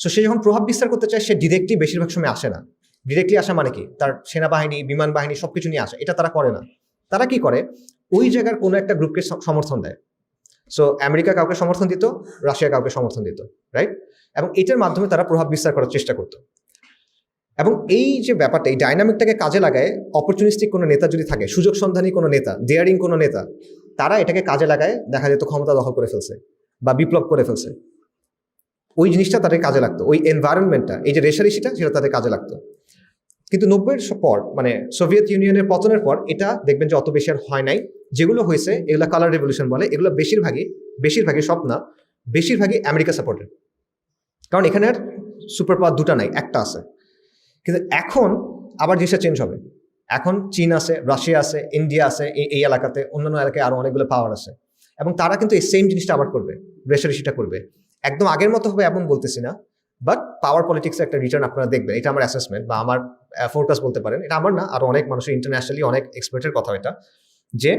সো সে যখন প্রভাব বিস্তার করতে চায়, সে ডিরেক্টলি বেশিরভাগ সময় আসে না। ডিরেক্টলি আসা মানে কি? তার সেনাবাহিনী, বিমান বাহিনী সবকিছু নিয়ে আসে, এটা তারা করে না। তারা কি করে? ওই জায়গার কোনো একটা গ্রুপকে সমর্থন দেয়। সো আমেরিকা কাউকে সমর্থন দিত, রাশিয়া কাউকে সমর্থন দিত, রাইট? এবং এটার মাধ্যমে তারা প্রভাব বিস্তার করার চেষ্টা করত। এবং এই যে ব্যাপারটা, এই ডাইনামিকটাকে কাজে লাগায় অপরচুনিস্টিক কোনো নেতা যদি থাকে, সুযোগ সন্ধানী কোনো নেতা, ডেয়ারিং কোনো নেতা, তারা এটাকে কাজে লাগায়, দেখা যেত ক্ষমতা দখল করে ফেলছে বা বিপ্লব করে ফেলছে। ওই জিনিসটা তাদের কাজে লাগতো, ওই এনভায়রনমেন্টটা, এই যে রেশারেশিটা, সেটা তাদের কাজে লাগতো। কিন্তু 90-এর পর, মানে সোভিয়েত ইউনিয়নের পতনের পর, এটা দেখবেন যে অত বেশি আর হয় নাই। যেগুলো হয়েছে এগুলো কালার রেভলিউশন বলে, এগুলো বেশিরভাগই সব না, বেশিরভাগই আমেরিকা সাপোর্টেড। কারণ এখানে আর সুপার পাওয়ার দুটা নাই, একটা আছে। কিন্তু এখন আবার জিনিসটা চেঞ্জ হবে। এখন চীন আছে, রাশিয়া আছে, ইন্ডিয়া আছে, এই এলাকাতে, অন্যান্য এলাকায় আরো অনেকগুলো পাওয়ার আছে, এবং তারা কিন্তু এই সেম জিনিসটা আবার করবে, রেশারেশিটা করবে। একদম আগের মতো হবে এমন বলতেছি না, বাট পাওয়ার পলিটিক্সের একটা রিটার্ন আপনারা দেখবেন। এটা আমার অ্যাসেসমেন্ট বা আমার ফোরকাস্ট বলতে পারেন, এটা আমার না, আরো অনেক মানুষের, ইন্টারন্যাশনালি অনেক এক্সপার্টের কথা এটা, যে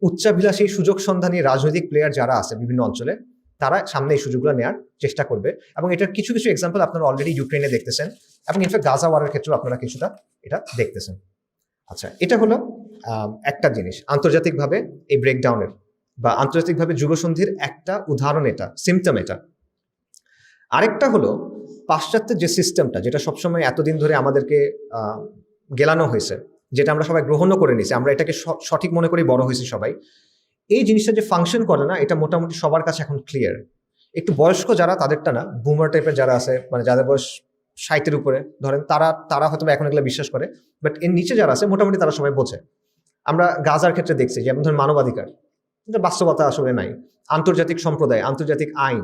উচ্চাভিলাষী সুযোগ সন্ধানী রাজনৈতিক প্লেয়ার যারা আছে বিভিন্ন অঞ্চলে, তারা সামনে এই সুযোগগুলো নেওয়ার চেষ্টা করবে। এবং এটার কিছু কিছু এক্সাম্পল আপনারা অলরেডি ইউক্রেনে দেখতেছেন, এবং ইনফ্যাক্ট গাজা ওয়ারের ক্ষেত্রেও আপনারা কিছুটা এটা দেখতেছেন। আচ্ছা, এটা হলো একটা জিনিস আন্তর্জাতিকভাবে এই ব্রেকডাউনের বা আন্তর্জাতিকভাবে যুগসন্ধির একটা উদাহরণ, এটা সিমটম। এটা আরেকটা হলো পাশ্চাত্যের যে সিস্টেমটা, যেটা সবসময় এতদিন ধরে আমাদেরকে গেলানো হয়েছে, যেটা আমরা সবাই গ্রহণও করে নিয়েছি, আমরা এটাকে সঠিক মনে করেই বড় হয়েছি সবাই। এই জিনিসটা যে ফাংশন করে না, এটা মোটামুটি সবার কাছে এখন ক্লিয়ার। একটু বয়স্ক যারা, তাদেরটা না, বুমার টাইপের যারা আছে, মানে যাদের বয়স 60-এর উপরে ধরেন, তারা হয়তো এখন এগুলো বিশ্বাস করে, বাট এর নিচে যারা আছে মোটামুটি তারা সবাই বোঝে। আমরা গাজার ক্ষেত্রে দেখছি, যেমন ধরেন মানবাধিকার, বাস্তবতা আসলে নাই, আন্তর্জাতিক সম্প্রদায়, আন্তর্জাতিক আইন,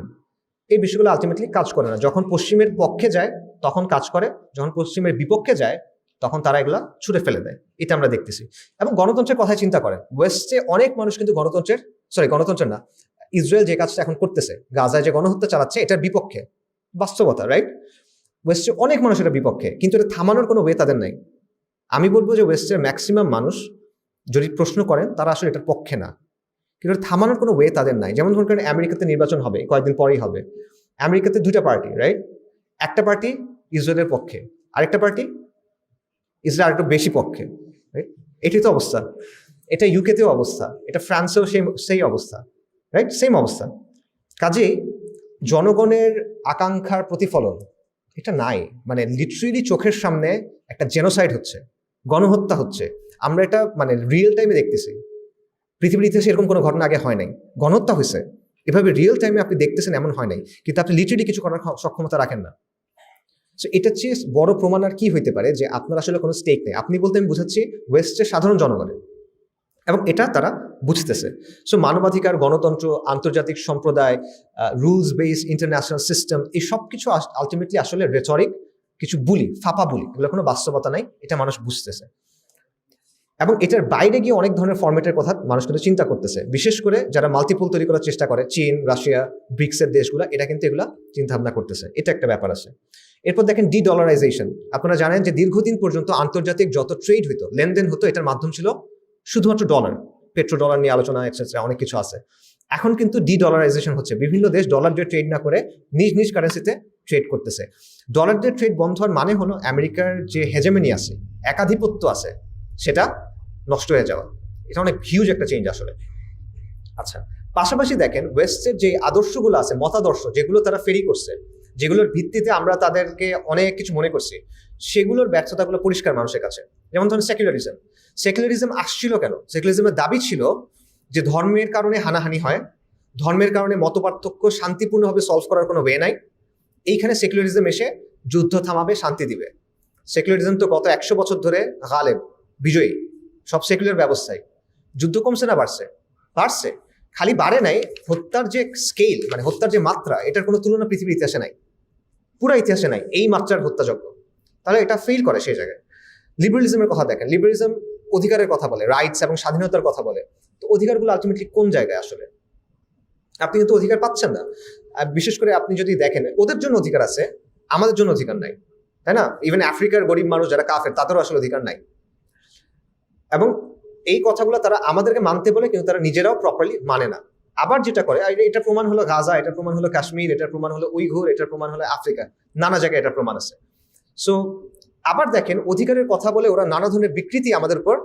এই বিষয়গুলো আলটিমেটলি কাজ করে না। যখন পশ্চিমের পক্ষে যায় তখন কাজ করে, যখন পশ্চিমের বিপক্ষে যায় তখন তারা এগুলা ছুড়ে ফেলে দেয়। এটা আমরা দেখতেছি। এবং গণতন্ত্রের কথা চিন্তা করেন, ওয়েস্টে অনেক মানুষ কিন্তু গণতন্ত্রের না, ইসরায়েল যে কাজটা এখন করতেছে, গাজায় যে গণহত্যা চালাচ্ছে, এটার বিপক্ষে, বাস্তবতা, রাইট? ওয়েস্টে অনেক মানুষ এটার বিপক্ষে, কিন্তু এটা থামানোর কোনো ওয়ে তাদের নাই। আমি বলবো যে ওয়েস্টের ম্যাক্সিমাম মানুষ যদি প্রশ্ন করেন, তারা আসলে এটার পক্ষে না। কিন্তু থামানোর কোনো ওয়ে তাদের নাই। যেমন ধরুন আমেরিকাতে নির্বাচন হবে, কয়েকদিন পরেই হবে। আমেরিকাতে দুইটা পার্টি, রাইট? একটা পার্টি ইসরায়েলের পক্ষে, আরেকটা পার্টি ইসরায়েল আরেকটু বেশি পক্ষে, রাইট? এটাই তো অবস্থা। এটা ইউকেতেও অবস্থা, এটা ফ্রান্সেও সেই অবস্থা, রাইট? সেম অবস্থা। কাজেই জনগণের আকাঙ্ক্ষার প্রতিফলন এটা নাই। মানে লিটারেলি চোখের সামনে একটা জেনোসাইড হচ্ছে, গণহত্যা হচ্ছে। আমরা এটা মানে রিয়েল টাইমে দেখতেছি। পৃথিবীর ইতিহাসে এরকম কোনো ঘটনা আগে হয় নাই। গণহত্যা হয়েছে, এভাবে রিয়েল টাইমে আপনি দেখতেছেন এমন হয় নাই, কিন্তু আপনি লিটারেলি কিছু করার সক্ষমতা রাখেন না। সো এটা চেয়ে বড় প্রমাণ আর কি হইতে পারে যে আপনার আসলে কোনো স্টেক নেই। আপনি বলতে আমি বুঝাচ্ছি ওয়েস্টের সাধারণ জনগণের, এবং এটা তারা বুঝতেছে। সো মানবাধিকার, গণতন্ত্র, আন্তর্জাতিক সম্প্রদায়, রুলস বেসড ইন্টারন্যাশনাল সিস্টেম, এই সব কিছু আলটিমেটলি আসলে রেটরিক, কিছু বুলি, ফাঁপা বুলি, এগুলো কোনো বাস্তবতা নাই, এটা মানুষ বুঝতেছে। এবং এটার বাইরে গিয়ে অনেক ধরনের ফরম্যাটের কথা মানুষ কিন্তু চিন্তা করতেছে, বিশেষ করে যারা মাল্টিপল তৈরি করার চেষ্টা করে, চীন, রাশিয়া, ব্রিক্সের দেশগুলো, এটা কিন্তু এগুলা চিন্তা ভাবনা করতেছে। এটা একটা ব্যাপার আছে। এরপর দেখেন ডলারাইজেশন। আপনারা জানেন যে দীর্ঘদিন পর্যন্ত আন্তর্জাতিক যত ট্রেড হইতো, লেনদেন হতো, এটার মাধ্যম ছিল শুধুমাত্র ডলার, পেট্রো ডলার নিয়ে আলোচনা এক্সেট্রা অনেক কিছু আছে। এখন কিন্তু ডলারাইজেশন হচ্ছে, বিভিন্ন দেশ ডলার দিয়ে ট্রেড না করে নিজ নিজ কারেন্সিতে ট্রেড করতেছে। ডলার দিয়ে ট্রেড বন্ধ হওয়ার মানে হলো আমেরিকার যে হেজেমনি আছে, একাধিপত্য আছে, সেটা নষ্ট হয়ে যাওয়া। এটা অনেক হিউজ একটা চেঞ্জ আসলে। আচ্ছা, পাশাপাশি দেখেন ওয়েস্টের যে আদর্শগুলো আছে, মতাদর্শ যেগুলো তারা ফেরি করছে, যেগুলোর ভিত্তিতে আমরা তাদেরকে অনেক কিছু মনে করছি, সেগুলোর ব্যর্থতাগুলো পরিষ্কার মানুষের কাছে। যেমন ধরেন সেকুলারিজম আসছিল কেন? সেকুলারিজমের দাবি ছিল যে ধর্মের কারণে হানাহানি হয়, ধর্মের কারণে মতপার্থক্য শান্তিপূর্ণভাবে সলভ করার কোনো ওয়ে নাই, এইখানে সেকুলারিজম এসে যুদ্ধ থামাবে, শান্তি দিবে। সেকুলারিজম তো গত 100 বছর ধরে গালেব, বিজয়ী সব সেকুলার ব্যবস্থায়। যুদ্ধ কমছে না বাড়ছে? বাড়ছে। খালি বাড়ে নাই, হত্যার যে স্কেল, মানে হত্যার যে মাত্রা, এটার কোনো তুলনা পৃথিবীর ইতিহাসে নাই, পুরো ইতিহাসে নাই এই মাত্রার হত্যাযজ্ঞ। তাহলে এটা ফেল করে সেই জায়গায়। লিবারেলিজমের কথা দেখেন, লিবারেলিজম অধিকারের কথা বলে, রাইটস এবং স্বাধীনতার কথা বলে। তো অধিকারগুলো আলটিমেটলি কোন জায়গায় আসলে? আপনি কিন্তু অধিকার পাচ্ছেন না। বিশেষ করে আপনি যদি দেখেন, ওদের জন্য অধিকার আছে, আমাদের জন্য অধিকার নাই, তাই না? ইভেন আফ্রিকার গরিব মানুষ যারা কাফের, তাদেরও আসলে অধিকার নাই। এবং এই কথাগুলো তারা আমাদেরকে মানতে বলে, কিন্তু তারা নিজেরাও প্রপারলি মানে না। আবার যেটা করে, এটার প্রমাণ হলো গাজা, এটার প্রমাণ হলো কাশ্মীর, এটার প্রমাণ হলো উইঘুর, এটার প্রমাণ হলো আফ্রিকা, নানা জায়গায় এটার প্রমাণ আছে। সো আবার দেখেন, অধিকারের কথা বলে ওরা নানা ধরনের বিকৃতি আমাদের উপর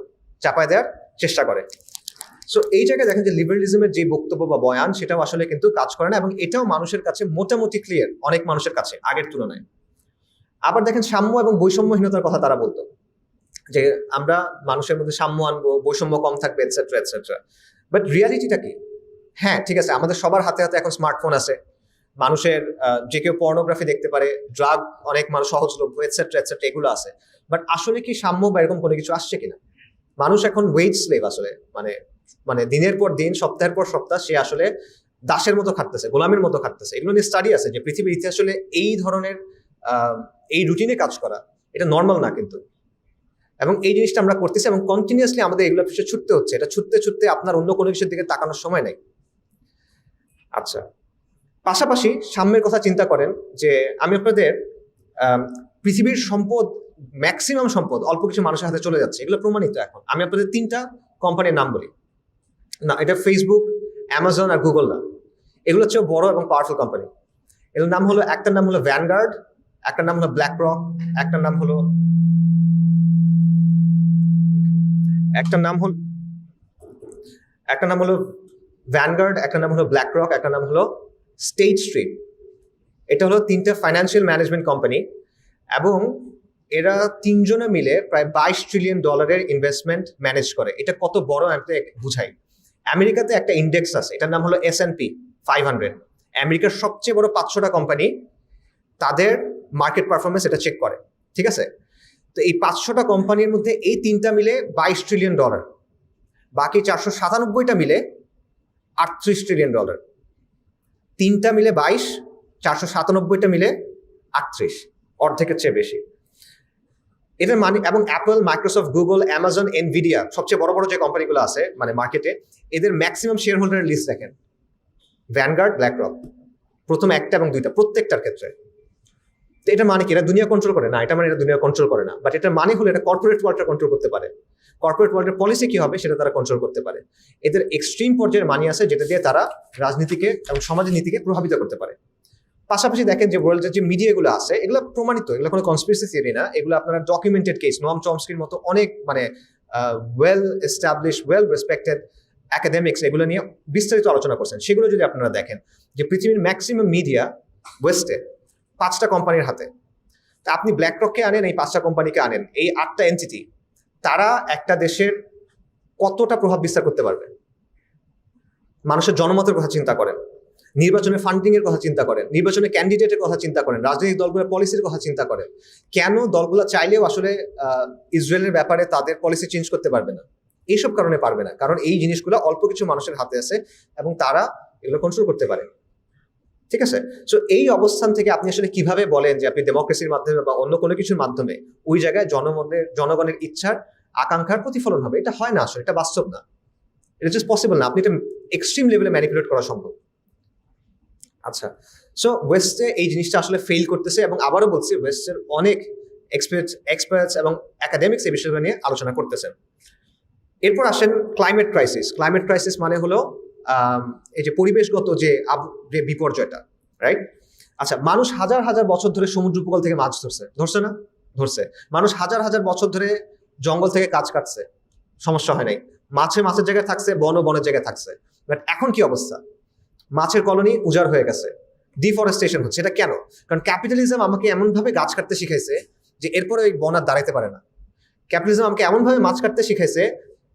চাপায় দেওয়ার চেষ্টা করে। সো এই জায়গায় দেখেন যে লিবারেলিজমের যে বক্তব্য বা বয়ান, সেটাও আসলে কিন্তু কাজ করে না, এবং এটাও মানুষের কাছে মোটামুটি ক্লিয়ার, অনেক মানুষের কাছে আগের তুলনায়। আবার দেখেন সাম্য এবং বৈষম্যহীনতার কথা তারা বলতো, যে আমরা মানুষের মধ্যে সাম্য আনবো, বৈষম্য কম থাকবে, এটসেট্রা এটসেট্রা। বাট রিয়ালিটিটা কি? হ্যাঁ, ঠিক আছে, আমাদের সবার হাতে হাতে এখন স্মার্টফোন আছে, মানুষের যে কেউ পর্নোগ্রাফি দেখতে পারে, ড্রাগ অনেক মানুষ সহজলভ্য, এটসেট্রা এটসেট্রা, এগুলো আছে। বাট আসলে কি সাম্য বা এরকম কোনো কিছু আসছে কিনা? মানুষ এখন ওয়েজ স্লেভ আসলে, মানে দিনের পর দিন, সপ্তাহের পর সপ্তাহ সে আসলে দাসের মতো খাটতেছে, গোলামের মতো খাটতেছে। এগুলো নিয়ে স্টাডি আছে যে পৃথিবীর ইতিহাস আসলে এই ধরনের এই রুটিনে কাজ করা এটা নর্মাল না কিন্তু। এবং এই জিনিসটা আমরা করতেছি, এবং কন্টিনিউয়াসলি আমাদের এগুলো পিছিয়ে ছুটতে হচ্ছে। এটা ছুটতে ছুটতে আপনার অন্য কোনো কিছুর দিকে তাকানোর সময় নেই। আচ্ছা, পাশাপাশি সাম্যের কথা চিন্তা করেন যে আমি আপনাদের পৃথিবীর সম্পদ, ম্যাক্সিমাম সম্পদ অল্প কিছু মানুষের হাতে চলে যাচ্ছে, এগুলো প্রমাণিত। এখন আমি আপনাদের 3টা কোম্পানির নাম বলি না, এটা ফেসবুক, অ্যামাজন আর গুগল না, এগুলো হচ্ছে বড় এবং পাওয়ারফুল কোম্পানি। এগুলোর নাম হলো, একটার নাম হলো ভ্যানগার্ড, একটার নাম হলো ব্ল্যাক রক, একটার নাম হলো ভ্যানগার্ড, একটা নাম হলো ব্ল্যাক রক, একটা নাম হলো স্টেট স্ট্রিট। এটা হলো 3টা ফাইন্যান্সিয়াল ম্যানেজমেন্ট কোম্পানি, এবং এরা 3জনে মিলে প্রায় $22 ট্রিলিয়ন ইনভেস্টমেন্ট ম্যানেজ করে। এটা কত বড় আমি বুঝাই। আমেরিকাতে একটা ইন্ডেক্স আছে, এটার নাম হলো S&P 500। আমেরিকার সবচেয়ে বড় 500টা কোম্পানি, তাদের মার্কেট পারফরমেন্স এটা চেক করে, ঠিক আছে? তো এই 500টা কোম্পানির মধ্যে এই 3টা মিলে $22 ট্রিলিয়ন, বাকি 497টা মিলে $38 ট্রিলিয়ন। 3টা মিলে 22, 497টা মিলে 38, অর্ধেকের চেয়ে বেশি। এটার মানে, এবং Apple, Microsoft, Google, Amazon, Nvidia, সবচেয়ে বড় বড় যে কোম্পানিগুলো আছে মানে মার্কেটে, এদের ম্যাক্সিমাম শেয়ার হোল্ডারের লিস্ট দেখেন, ভ্যানগার্ড, ব্ল্যাক রক, প্রথম 1টা এবং 2টা, প্রত্যেকটার ক্ষেত্রে। তো এটা মানে কি এটা দুনিয়া কন্ট্রোল করে না, এটা মানে এটা দুনিয়া কন্ট্রোল করে না, বাট এটার মানে হলো এটা কর্পোরেট ওয়ার্ল্ডটা কন্ট্রোল করতে পারে। কর্পোরেট ওয়ার্ল্ডের পলিসি কি হবে সেটা তারা কন্ট্রোল করতে পারে। এদের এক্সট্রিম পর্যায়ের মানি আছে যেটা দিয়ে তারা রাজনীতিকে এবং সমাজের নীতিকে প্রভাবিত করতে পারে। পাশাপাশি দেখেন যে ওয়ার্ল্ডের যে মিডিয়াগুলো আছে এগুলো প্রমাণিত, এগুলো কোনো কনস্পিরেসি থিওরি না, এগুলো আপনারা ডকুমেন্টেড কেস, নোয়াম চমস্কির মতো অনেক মানে well establish well respected academics এগুলো নিয়ে বিস্তারিত আলোচনা করছেন। সেগুলো যদি আপনারা দেখেন যে পৃথিবীর ম্যাক্সিমাম মিডিয়া ওয়েস্টে 5টা কোম্পানির হাতে। তা আপনি ব্ল্যাক রককে আনেন, এই 5টা কোম্পানিকে আনেন, এই 8টা এন্টিটি তারা একটা দেশের কতটা প্রভাব বিস্তার করতে পারবে? মানুষের জনমতের কথা চিন্তা করেন, নির্বাচনের ফান্ডিং এর কথা চিন্তা করেন, নির্বাচনের ক্যান্ডিডেটের কথা চিন্তা করেন, রাজনৈতিক দলগুলোর পলিসির কথা চিন্তা করেন। কেন দলগুলো চাইলেও আসলে ইসরায়েলের ব্যাপারে তাদের পলিসি চেঞ্জ করতে পারবে না? এইসব কারণে পারবে না, কারণ এই জিনিসগুলো অল্প কিছু মানুষের হাতে আছে এবং তারা এগুলো কন্ট্রোল করতে পারে। ঠিক আছে, সো এই অবস্থান থেকে আপনি আসলে কিভাবে বলেন যে আপনি ডেমোক্রেসির মাধ্যমে বা অন্য কোনো কিছুর মাধ্যমে ওই জায়গায় জনগণের ইচ্ছার আকাঙ্ক্ষার প্রতিফলন হবে? এটা হয় না, আসলে এটা বাস্তব না, এটা জাস্ট পসিবল না। আপনি এটা এক্সট্রিম লেভেলে ম্যানিপুলেট করা সম্ভব। আচ্ছা, সো ওয়েস্টে এই জিনিসটা আসলে ফেল করতেছে, এবং আবারও বলছি ওয়েস্টের অনেক এক্সপার্টস এবং একাডেমিক্স এই বিষয়গুলো নিয়ে আলোচনা করতেছেন। এরপর আসেন ক্লাইমেট ক্রাইসিস। ক্লাইমেট ক্রাইসিস মানে হলো এই যে পরিবেশগত যে বিপর্যয়টা, রাইট? আচ্ছা, মানুষ হাজার হাজার বছর ধরে সমুদ্র উপকূল থেকে মাছ ধরছে না? ধরছে। মানুষ হাজার হাজার বছর ধরে জঙ্গল থেকে গাছ কাটছে, সমস্যা হয় নাই। মাছের জায়গায় থাকছে, বনের জায়গায় থাকছে। বাট এখন কি অবস্থা? মাছের কলোনি উজাড় হয়ে গেছে, ডিফরেস্টেশন হচ্ছে। এটা কেন? কারণ ক্যাপিটালিজম আমাকে এমনভাবে গাছ কাটতে শিখাইছে যে এরপরে ওই বন আর দাঁড়াইতে পারে না। ক্যাপিটালিজম আমাকে এমনভাবে মাছ কাটতে শিখাইছে,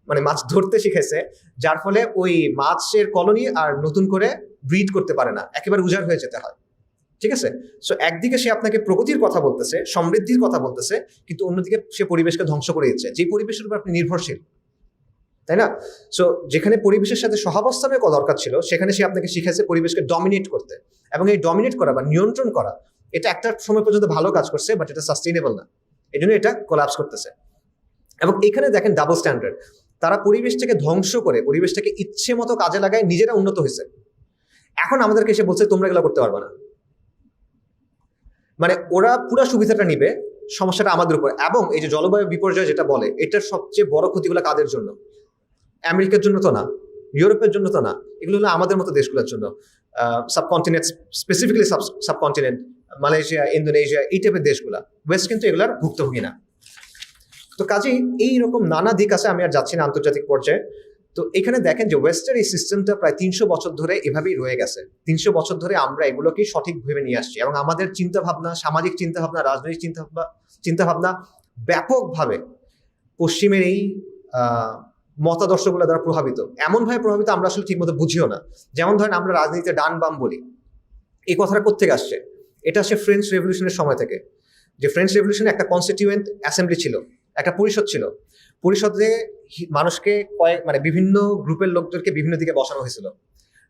মানে মাছ ধরতে শিখাইছে, যার ফলে ওই মাছের কলোনি আর নতুন করে ব্রিড করতে পারে না, একেবারে উজাড় হয়ে যেতে হয়। ঠিক আছে, সো একদিকে সে আপনাকে প্রগতির কথা বলতেছে, সমৃদ্ধির কথা বলতেছে, কিন্তু অন্যদিকে সে পরিবেশকে ধ্বংস করে দিচ্ছে, যে পরিবেশের উপর আপনি নির্ভরশীল, তাই না? সো যেখানে পরিবেশের সাথে সহাবস্থানের দরকার ছিল, সেখানে সে আপনাকে শিখাইছে পরিবেশকে ডমিনেট করতে। এবং এই ডমিনেট করা বা নিয়ন্ত্রণ করা, এটা একটা সময় পর্যন্ত ভালো কাজ করছে, বাট এটা সাস্টেইনেবল না, এই জন্য এটা কোলাপস করতেছে। এবং এখানে দেখেন ডাবল স্ট্যান্ডার্ড। তারা পরিবেশটাকে ধ্বংস করে পরিবেশটাকে ইচ্ছে মতো কাজে লাগায়, নিজেরা উন্নত হয়েছে। এখন আমাদেরকে এসে বলছে তোমরা এগুলো করতে পারবে না। মানে ওরা পুরো সুবিধাটা নিবে, সমস্যাটা আমাদের উপর। এবং এই যে জলবায়ু বিপর্যয় যেটা বলে, এটার সবচেয়ে বড় ক্ষতিগুলো কাদের জন্য? আমেরিকার জন্য তো না, ইউরোপের জন্য তো না, এগুলো হলো আমাদের মতো দেশগুলোর জন্য। Subcontinent, specifically subcontinent, Malaysia, Indonesia, এই টাইপের দেশগুলা। ওয়েস্ট কিন্তু এগুলার ভুক্তভোগী না। তো কাজেই এইরকম নানা দিক আছে, আমি আর যাচ্ছি না আন্তর্জাতিক পর্যায়ে। তো এখানে দেখেন যে ওয়েস্টের এই সিস্টেমটা প্রায় 300 বছর ধরে এভাবেই রয়ে গেছে। 300 বছর ধরে আমরা এগুলোকেই সঠিক ভেবে নিয়ে আসছি, এবং আমাদের চিন্তাভাবনা, সামাজিক চিন্তাভাবনা, রাজনৈতিক চিন্তাভাবনা ব্যাপকভাবে পশ্চিমের এই মতাদর্শগুলো দ্বারা প্রভাবিত। এমনভাবে প্রভাবিত আমরা আসলে ঠিকমতো বুঝিও না। যেমন ধরেন আমরা রাজনীতিতে ডান বাম বলি, এই কথাটা কোত্থেকে আসছে? এটা আসছে ফ্রেঞ্চ রেভলিউশনের সময় থেকে। যে ফ্রেঞ্চ রেভলিউশনে একটা কনস্টিটিউয়েন্ট অ্যাসেম্বলি ছিল, একটা পরিষদ ছিল। পরিষদে মানুষকে মানে বিভিন্ন গ্রুপের লোকদেরকে বিভিন্ন দিকে বসানো হয়েছিল।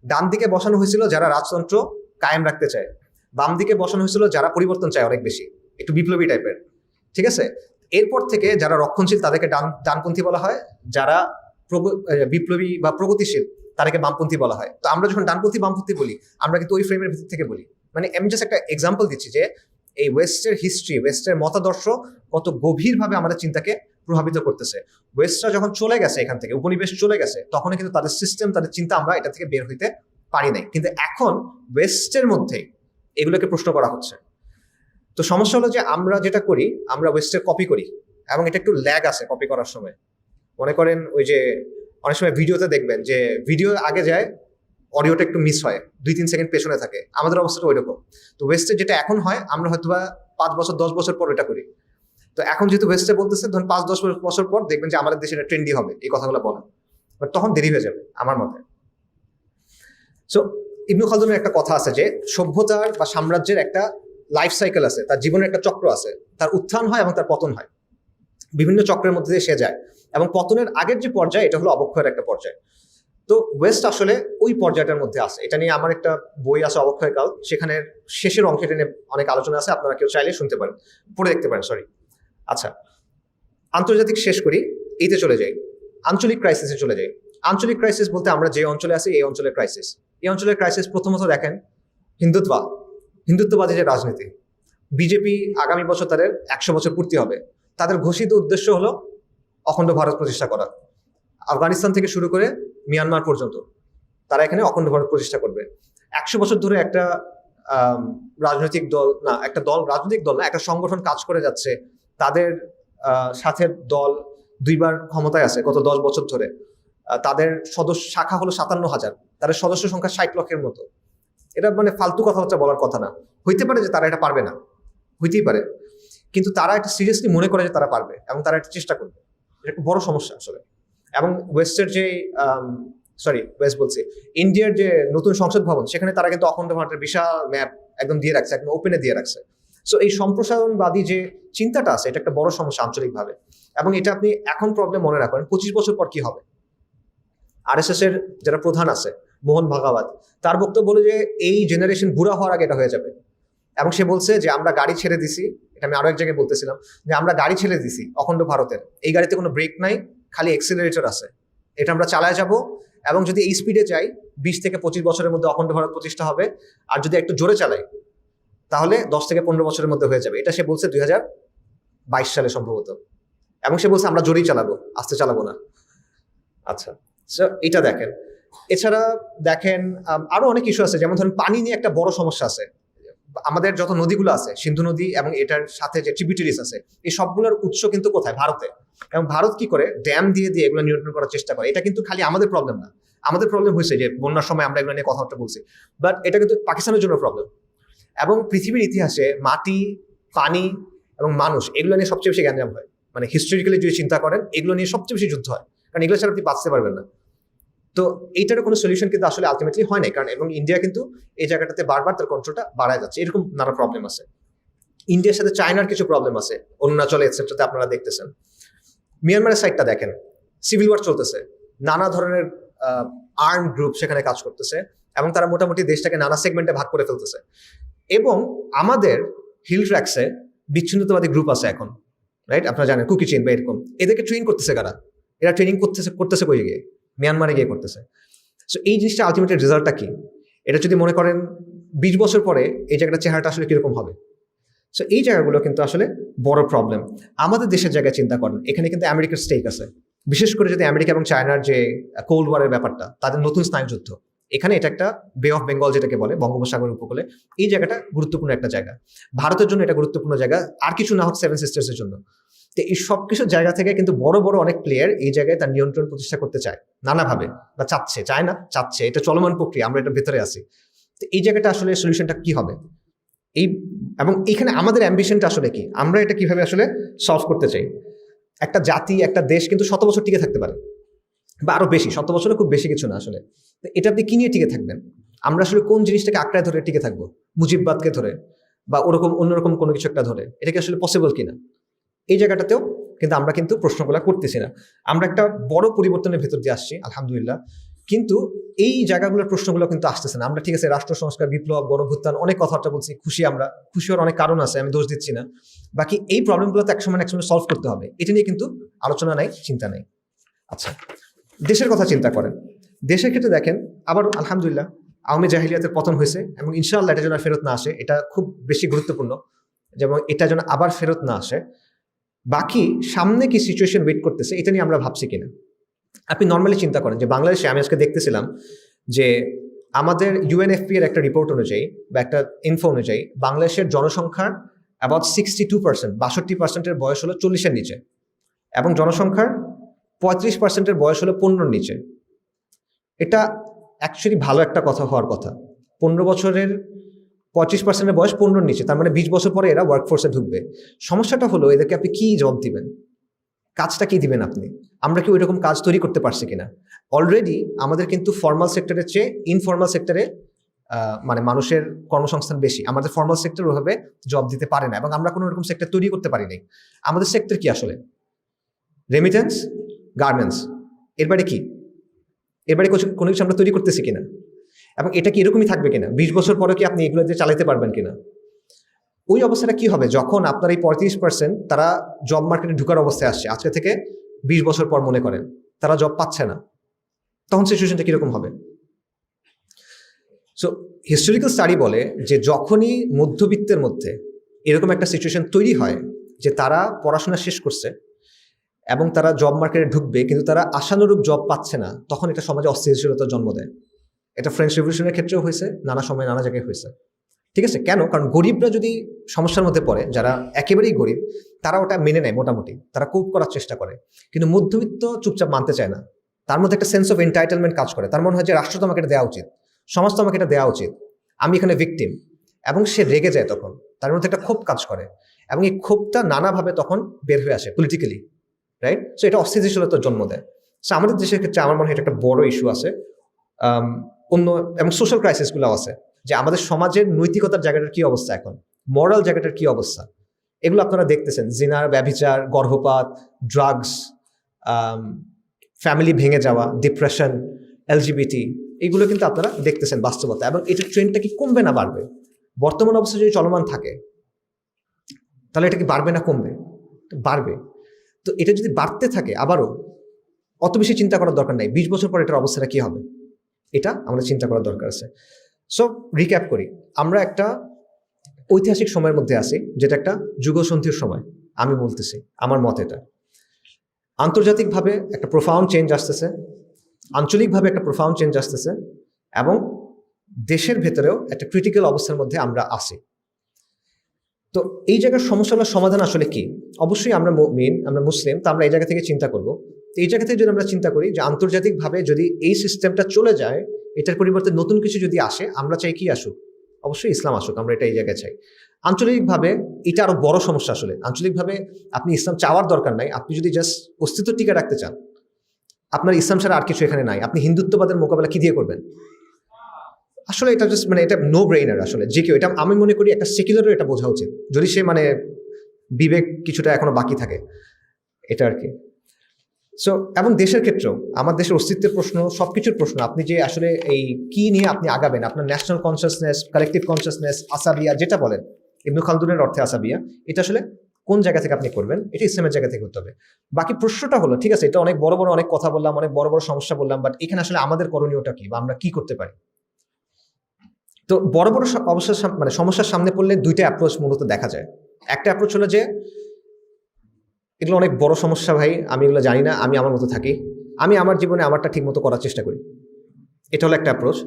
ডান দিকে বসানো হয়েছিল যারা রাজতন্ত্র কায়েম রাখতে চায়, বাম দিকে বসানো হয়েছিল যারা পরিবর্তন চায় অনেক বেশি, একটু বিপ্লবী টাইপের। ঠিক আছে, এরপর থেকে যারা রক্ষণশীল তাদেরকে ডানপন্থী বলা হয়, যারা বিপ্লবী বা প্রগতিশীল তাদেরকে বামপন্থী বলা হয়। তো আমরা যখন ডানপন্থী বামপন্থী বলি, আমরা কিন্তু ওই ফ্রেমের ভিতর থেকে বলি। মানে আমি জাস্ট একটা এক্সাম্পল দিচ্ছি যে এই ওয়েস্টের হিস্ট্রি, ওয়েস্টের মতাদর্শ কত গভীরভাবে আমাদের চিন্তাকে প্রভাবিত করতেছে। ওয়েস্টরা যখন চলে গেছে এখান থেকে, উপনিবেশ চলে গেছে, তখন কিন্তু তাদের সিস্টেম, তাদের চিন্তা আমরা এটা থেকে বের হইতে পারি নাই। কিন্তু এখন ওয়েস্টের মধ্যে এগুলোকে প্রশ্ন করা হচ্ছে। তো সমস্যা হলো যে আমরা যেটা করি, আমরা ওয়েস্টের কপি করি, এবং এটা একটু ল্যাগ আছে কপি করার সময়। মনে করেন ওই যে অনেক সময় ভিডিওতে দেখবেন যে ভিডিও আগে যায়, অডিওটা একটু মিস হয়, 2-3 সেকেন্ড পেছনে থাকে। আমাদের অবস্থাটা ওই রকম। তো ওয়েস্টে যেটা এখন হয়, আমরা হয়তোবা 5 বছর 10 বছর পর এটা করি। তো এখন যেহেতু ওয়েস্টে বলতেছে, ধরুন 5-10 বছর পর দেখবেন যে আমাদের দেশে এটা ট্রেন্ডি হবে এই কথাগুলো বলা, বাট তখন দেরি হয়ে যাবে আমার মতে। সো ইবনে খালদুনের একটা কথা আছে যে সভ্যতার বা সাম্রাজ্যের একটা লাইফ সাইকেল আছে, তার জীবনের একটা চক্র আছে, তার উত্থান হয় এবং তার পতন হয়, বিভিন্ন চক্রের মধ্যে দিয়ে সে যায়। এবং পতনের আগের যে পর্যায়, এটা হলো অবক্ষয়ের একটা পর্যায়। তো ওয়েস্ট আসলে ওই পর্যায়টার মধ্যে আছে। এটা নিয়ে আমার একটা বই আছে, অবক্ষয়কাল, সেখানে শেষের অংশটা নিয়ে অনেক আলোচনা আছে, আপনারা কেউ চাইলে শুনতে পারেন, পড়ে দেখতে পারেন, সরি। আচ্ছা, আন্তর্জাতিক শেষ করি, এইতে চলে যাই, আঞ্চলিক ক্রাইসিসে চলে যাই। আঞ্চলিক ক্রাইসিস বলতে আমরা যে অঞ্চলে আছি এই অঞ্চলের ক্রাইসিস। এই অঞ্চলের ক্রাইসিস প্রথমত দেখেন হিন্দুত্ববাদী যে রাজনীতি, বিজেপি আগামী বছর তাদের 100 বছর পূর্তি হবে, তাদের ঘোষিত উদ্দেশ্য হলো অখণ্ড ভারত প্রতিষ্ঠা করা। আফগানিস্তান থেকে শুরু করে মিয়ানমার পর্যন্ত তারা এখানে অখণ্ড ভারত প্রতিষ্ঠা করবে। 100 বছর ধরে একটা রাজনৈতিক দল না, একটা সংগঠন কাজ করে যাচ্ছে, তাদের সাথে দল 2বার ক্ষমতায় আছে গত 10 বছর ধরে। তাদের সদস্য শাখা হলো 57,000, তাদের সদস্য সংখ্যা 60 লক্ষের মতো। এটা মানে ফালতু কথাবার্তা বলার কথা না। হইতে পারে যে তারা এটা পারবে না, হইতেই পারে, কিন্তু তারা এটা সিরিয়াসলি মনে করে যে তারা পারবে এবং তারা এটা চেষ্টা করবে। এটা একটা বড় সমস্যা আসলে। এবং ওয়েস্টের যে ওয়েস্ট বলছি, ইন্ডিয়ার যে নতুন সংসদ ভবন, সেখানে তারা কিন্তু অখণ্ড ভারতের বিশাল ম্যাপ একদম দিয়ে রাখছে, একদম ওপেনে দিয়ে রাখছে। সো এই সম্প্রসারণবাদী যে চিন্তাটা আছে, এটা একটা বড় সমস্যা আঞ্চলিকভাবে। এবং এটা আপনি এখন প্রবলেম মনে রাখেন, 25 বছর পর কি হবে। আরএসএস এর যারা প্রধান আছে, মোহন ভাগাবত, তার বক্তব্য বলে যে এই জেনারেশন বুড়া হওয়ার আগে এটা হয়ে যাবে। এবং সে বলছে যে আমরা গাড়ি ছেড়ে দিছি, এটা আমি আরো এক জায়গায় বলতেছিলাম, যে আমরা গাড়ি ছেড়ে দিছি অখণ্ড ভারতের, এই গাড়িতে কোনো ব্রেক নাই, খালি এক্সিলারেটর আছে, এটা আমরা চালায় যাব, এবং যদি এই স্পিডে যাই 20 থেকে 25 বছরের মধ্যে অখণ্ড ভারত প্রতিষ্ঠা হবে। আর যদি একটু জোরে চালাই তাহলে 10 থেকে 15 বছরের মধ্যে হয়ে যাবে। এটা সে বলছে 2022 সালে সম্ভবত। এবং সে বলছে আমরা জোরেই চালাবো, আস্তে চালাবো না। আচ্ছা, এটা দেখেন। এছাড়া দেখেন আরো অনেক ইস্যু আছে, যেমন ধরেন পানি নিয়ে একটা বড় সমস্যা আছে। আমাদের যত নদীগুলো আছে, সিন্ধু নদী এবং এটার সাথে যে ট্রিবিউটারিজ আছে, এই সবগুলোর উৎস কিন্তু কোথায়? ভারতে। এবং ভারত কি করে ড্যাম দিয়ে দিয়ে এগুলো নিয়ন্ত্রণ করার চেষ্টা করে। এটা কিন্তু খালি আমাদের প্রবলেম না, আমাদের প্রবলেম হয়েছে যে বন্যার সময় আমরা এগুলো নিয়ে কথাবার্তা বলছি, বাট এটা কিন্তু পাকিস্তানের জন্য প্রবলেম। এবং পৃথিবীর ইতিহাসে মাটি, পানি এবং মানুষ এগুলো নিয়ে সবচেয়ে বেশি গ্যাঞ্জাম হয়। মানে হিস্টোরিক্যালি যদি চিন্তা করেন, এগুলো নিয়ে সবচেয়ে বেশি যুদ্ধ হয়, কারণ এগুলো ছাড়া আপনি বাঁচতে পারবেন না। তো এইটার কোনো সলিউশন কিন্তু আসলে আলটিমেটলি হয় নাই, কারণ এবং ইন্ডিয়া কিন্তু এই জায়গাটাতে বারবার তার কন্ট্রোলটা বাড়ায় যাচ্ছে। এরকম নানা প্রবলেম আছে। ইন্ডিয়ার সাথে চায়নার কিছু প্রবলেম আছে, অরুণাচলে এটসেট্রাতে আপনারা দেখতেছেন। মিয়ানমারের সাইডটা দেখেন, সিভিল ওয়ার চলতেছে, নানা ধরনের আর্ম গ্রুপ সেখানে কাজ করতেছে, এবং তারা মোটামুটি দেশটাকে নানা সেগমেন্টে ভাগ করে ফেলতেছে। এবং আমাদের হিল ট্র্যাক্সে বিচ্ছিন্নতাবাদী গ্রুপ আছে এখন, রাইট? আপনারা জানেন কুকি চেইন বা এরকম, এদেরকে ট্রেন করতেছে কারা? এরা ট্রেনিং করতেছে কই গিয়ে? মিয়ানমারে গিয়ে করতেছে। সো এই জিনিসটা আলটিমেটলি রেজাল্টটা কি? এটা যদি মনে করেন 20 বছর পরে এই জায়গাটা চেহারাটা আসলে কিরকম হবে। সো এই জায়গাগুলো কিন্তু আসলে বড় প্রবলেম। আমাদের দেশের জায়গায় চিন্তা করেন, এখানে কিন্তু আমেরিকার স্টেক আছে, বিশেষ করে যদি আমেরিকা এবং চায়নার যে কোল্ড ওয়ারের ব্যাপারটা, তাদের নতুন স্নায়ুযুদ্ধ, এখানে এটা একটা বে অফ বেঙ্গল যেটাকে বলে, বঙ্গোপসাগর উপকূলে, এই জায়গাটা গুরুত্বপূর্ণ একটা জায়গা। ভারতের জন্য এটা গুরুত্বপূর্ণ জায়গা, আর কিছু না হোক 7 সিস্টার্সের জন্য। তো এই সব কিছু জায়গা থেকে কিন্তু বড় বড় অনেক প্লেয়ার এই জায়গায় তার নিয়ন্ত্রণ প্রতিষ্ঠা করতে চায় নানাভাবে, বা চায় না, এটা চলমান প্রক্রিয়া, আমরা এটার ভেতরে আছি। তো এই জায়গাটা আসলে সলিউশনটা কি হবে? এবং এখানে আমাদের অ্যাম্বিশনটা আসলে কি, আমরা এটা কিভাবে আসলে সলভ করতে চাই? একটা জাতি, একটা দেশ কিন্তু 100 বছর টিকে থাকতে পারে, বা আরো বেশি। 100 বছরে খুব বেশি কিছু না আসলে। এটা আপনি কি নিয়ে টিকে থাকবেন? আমরা আসলে কোন জিনিসটাকে আঁকড়ায় ধরে টিকে থাকবো? মুজিববাদকে ধরে, বা ওরকম অন্যরকম কোনো কিছু একটা ধরে? এটা কি আসলে পসিবল কিনা? এই জায়গাটাতেও কিন্তু আমরা কিন্তু প্রশ্নগুলো করতেছি না। আমরা একটা বড় পরিবর্তনের ভেতর দিয়ে আসছি আলহামদুলিল্লাহ, কিন্তু এই জায়গাগুলোর প্রশ্নগুলো কিন্তু আসতেছে না। আমরা ঠিক আছে রাষ্ট্র সংস্কার, বিপ্লব, গণভ্যুত্থান, অনেক কথাবার্তা বলছি, আমরা খুশি হওয়ার অনেক কারণ আছে, আমি দোষ দিচ্ছি না। বাকি এই প্রবলেমগুলো তো একসময় সলভ করতে হবে, এটা নিয়ে কিন্তু আলোচনা নাই, চিন্তা নাই। আচ্ছা, দেশের কথা চিন্তা করেন। দেশের ক্ষেত্রে দেখেন, আবার আলহামদুলিল্লাহ আওয়ামী জাহিলিয়াতের পতন হয়েছে, এবং ইনশাআল্লাহ এটা যেন ফেরত না আসে, এটা খুব বেশি গুরুত্বপূর্ণ, যেমন এটা যেন আবার ফেরত না আসে। বাকি সামনে কি সিচুয়েশন ওয়েট করতেছে, এটা নিয়ে আমরা ভাবছি কিনা। আপনি নর্মালি চিন্তা করেন যে বাংলাদেশে, আমি আজকে দেখতেছিলাম যে আমাদের ইউএনএফপি এর একটা রিপোর্ট অনুযায়ী বা একটা ইনফো অনুযায়ী, বাংলাদেশের জনসংখ্যার অ্যাবাউট 62%, 62%-এর বয়স হলো 40-এর নিচে, এবং জনসংখ্যার 35%-এর বয়স হলো 15-এর নিচে। এটা অ্যাকচুয়ালি ভালো একটা কথা হওয়ার কথা। 15 বছরের 25%-এর বয়স 15-এর নিচে, তার মানে 20 বছর পরে এরা ওয়ার্কফোর্সে ঢুকবে। সমস্যাটা হলো এদেরকে আপনি কি জবাব দিবেন, কাজটা কি দিবেন আপনি? আমরা কি ওই রকম কাজ তৈরি করতে পারছি কিনা? অলরেডি আমাদের কিন্তু ফর্মাল সেক্টরের চেয়ে ইনফর্মাল সেক্টরে মানে মানুষের কর্মসংস্থান বেশি। আমাদের ফর্মাল সেক্টর ওইভাবে জব দিতে পারে না, এবং আমরা কোনো রকম সেক্টর তৈরি করতে পারি নাই। আমাদের সেক্টর কি আসলে? রেমিটেন্স, গার্মেন্টস, এর বাইরে কি? এর বাইরে কোনো কিছু আমরা তৈরি করতেছি কিনা? এবং এটা কি এরকমই থাকবে কিনা? 20 বছর পরে কি আপনি এগুলো দিয়ে চালাতে পারবেন কিনা? ওই অবস্থাটা কি হবে যখন আপনার এই 35% তারা জব মার্কেটে ঢুকার অবস্থায় আসছে, আজকে থেকে 20 বছর পর মনে করেন তারা জব পাচ্ছে না, তখন সিচুয়েশনটা কিরকম হবে? সো হিস্টোরিক্যাল স্টাডি বলে যে যখনই মধ্যবিত্তের মধ্যে এরকম একটা সিচুয়েশন তৈরি হয় যে তারা পড়াশোনা শেষ করছে এবং তারা জব মার্কেটে ঢুকবে, কিন্তু তারা আশানুরূপ জব পাচ্ছে না, তখন এটা সমাজে অস্থিতিশীলতার জন্ম দেয়। এটা ফ্রেঞ্চ রেভলিউশনের ক্ষেত্রেও হয়েছে, নানা সময় নানা জায়গায় হয়েছে। ঠিক আছে, কেন? কারণ গরিবরা যদি সমস্যার মধ্যে পড়ে, যারা একেবারেই গরিব, তারা ওটা মেনে নেয়, মোটামুটি তারা কোপ করার চেষ্টা করে, কিন্তু মধ্যবিত্ত চুপচাপ মানতে চায় না। তার মধ্যে একটা সেন্স অফ এন্টাইটেলমেন্ট কাজ করে, তার মনে হয় যে রাষ্ট্র তো আমাকে এটা দেওয়া উচিত, সমাজ তো আমাকে এটা দেওয়া উচিত, আমি এখানে ভিকটিম। এবং সে রেগে যায়, তখন তার মধ্যে একটা ক্ষোভ কাজ করে, এবং এই ক্ষোভটা নানাভাবে তখন বের হয়ে আসে পলিটিক্যালি, রাইট? সো এটা অস্থিতিশীলতার জন্ম দেয়। সো আমাদের দেশের ক্ষেত্রে আমার মনে হয় এটা একটা বড় ইস্যু আছে। অন্য এবং সোশ্যাল ক্রাইসিসগুলো আছে, যে আমাদের সমাজের নৈতিকতার জায়গাটার কি অবস্থা, এখন মরাল জায়গাটার কি অবস্থা, এগুলো আপনারা দেখতেছেন। জিনার, ব্যভিচার, গর্ভপাত, ড্রাগস, ফ্যামিলি ভেঙে যাওয়া, ডিপ্রেশন, এলজিবিটি, এগুলো কিন্তু আপনারা দেখতেছেন বাস্তবতা। এবং এটার ট্রেন্ডটা কি কমবে না বাড়বে? বর্তমান অবস্থা যদি চলমান থাকে, তাহলে এটা কি বাড়বে না কমবে? বাড়বে। তো এটা যদি বাড়তে থাকে আবারও, অত বেশি চিন্তা করার দরকার নাই 20 বছর পর এটার অবস্থাটা কি হবে, এটা আমাদের চিন্তা করার দরকার আছে। সো রিক্যাপ করি, আমরা একটা ঐতিহাসিক সময়ের মধ্যে আছি, যেটা একটা যুগসন্ধির সময়। আমি বলতেছি আমার মত এটা। আন্তর্জাতিকভাবে একটা প্রোফাউন্ড চেঞ্জ আসতেছে, আঞ্চলিকভাবে একটা প্রোফাউন্ড চেঞ্জ আসতেছে, এবং দেশের ভেতরেও একটা ক্রিটিক্যাল অবস্থার মধ্যে আমরা আছি। তো এই জায়গার সমস্যাগুলোর সমাধান আসলে কি? অবশ্যই আমরা আমরা মুসলিম, তো আমরা এই জায়গা থেকে চিন্তা করব। তো এই জায়গা থেকে যদি আমরা চিন্তা করি যে আন্তর্জাতিকভাবে যদি এই সিস্টেমটা চলে যায়, এটার পরিবর্তে নতুন কিছু যদি আসে, আমরা চাই কি আসুক? অবশ্যই ইসলাম আসুক, আমরা এটা এই জায়গায় চাই। আঞ্চলিকভাবে এটা আরো বড় সমস্যা আসলে। আঞ্চলিকভাবে আপনি ইসলাম চাওয়ার দরকার নাই, আপনি যদি জাস্ট অস্তিত্ব টিকে রাখতে চান, আপনার ইসলাম ছাড়া আর কিছু এখানে নাই। আপনি হিন্দুত্ববাদের মোকাবেলা কি দিয়ে করবেন? আসলে এটা জাস্ট এটা নো ব্রেইনার আসলে, যে কেউ এটা, আমি মনে করি একটা সেকুলারও এটা বোঝা উচিত, যদি সে বিবেক কিছুটা এখনো বাকি থাকে, এটা আর কি। সো এবং দেশের ক্ষেত্রেও, আমার দেশের অস্তিত্বের প্রশ্ন, সবকিছুর প্রশ্ন, আপনি যে আসলে এই কি নিয়ে আপনি আগাবেন, আপনার ন্যাশনাল কনসিয়াসনেস, কালেকটিভ কনসিয়াসনেস, আসাবিয়া যেটা বলেন, ইবনে খালদুনের অর্থে আসাবিয়া, এটা আসলে কোন জায়গা থেকে আপনি করবেন, এটা ইসলামের জায়গা থেকে করতে হবে। বাকি প্রশ্নটা হলো, ঠিক আছে, এটা অনেক বড় বড় অনেক কথা বললাম, অনেক বড় বড় সমস্যা বললাম, বাট এখানে আসলে আমাদের করণীয়টা কি, বা আমরা কি করতে পারি? তো বড় বড় অবস্থার সমস্যার সামনে পড়লে দুইটা অ্যাপ্রোচ মূলত দেখা যায়। একটা অ্যাপ্রোচ হলো যে এগুলো অনেক বড় সমস্যা ভাই, আমি এগুলো জানি না, আমি আমার মতো থাকি, আমি আমার জীবনে আমারটা ঠিক মতো করার চেষ্টা করি, এটা হলো একটা অ্যাপ্রোচ।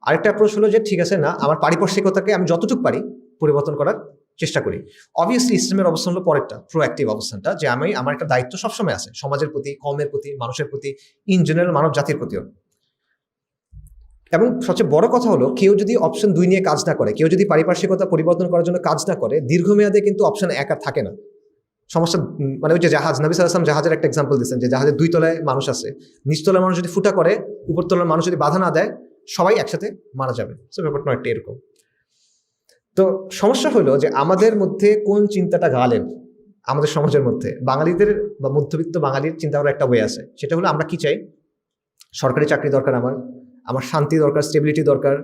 আরেকটা অ্যাপ্রোচ হলো যে ঠিক আছে, না, আমার পারিপার্শ্বিকতাকে আমি যতটুকু পারি পরিবর্তন করার চেষ্টা করি। অবভিয়াসলি ইসলামের অবস্থান হলো পরেরটা, প্রোঅ্যাক্টিভ অবস্থানটা, যে আমার একটা দায়িত্ব সবসময় আছে সমাজের প্রতি, কমের প্রতি, মানুষের প্রতি, ইন জেনারেল মানব জাতির প্রতিও। এবং সবচেয়ে বড় কথা হলো, কেউ যদি অপশন 2 নিয়ে কাজ না করে, কেউ যদি পারিপার্শ্বিকতা পরিবর্তন করার জন্য কাজ না করে, দীর্ঘমেয়াদে কিন্তু অপশন 1 আর থাকে না। সমস্যা ওই যে জাহাজ, নবী সাল্লাল্লাহু আলাইহি ওয়াসাল্লাম জাহাজের একটা এক্সাম্পল দিচ্ছেন, যে জাহাজের 2 তলায় মানুষ আছে, নিচতলার মানুষ যদি ফুটা করে, উপরতলার মানুষ যদি বাধা না দেয়, সবাই একসাথে মারা যাবে। সো ব্যাপারটা একটা এরকম। তো সমস্যা হলো যে আমাদের মধ্যে কোন চিন্তাটা গালেব, আমাদের সমাজের মধ্যে বাঙালিদের বা মধ্যবিত্ত বাঙালির চিন্তা করার একটা ওয়ে আছে, সেটা হলো আমরা কি চাই? সরকারি চাকরি দরকার, আমার শান্তি দরকার, স্টেবিলিটি দরকার,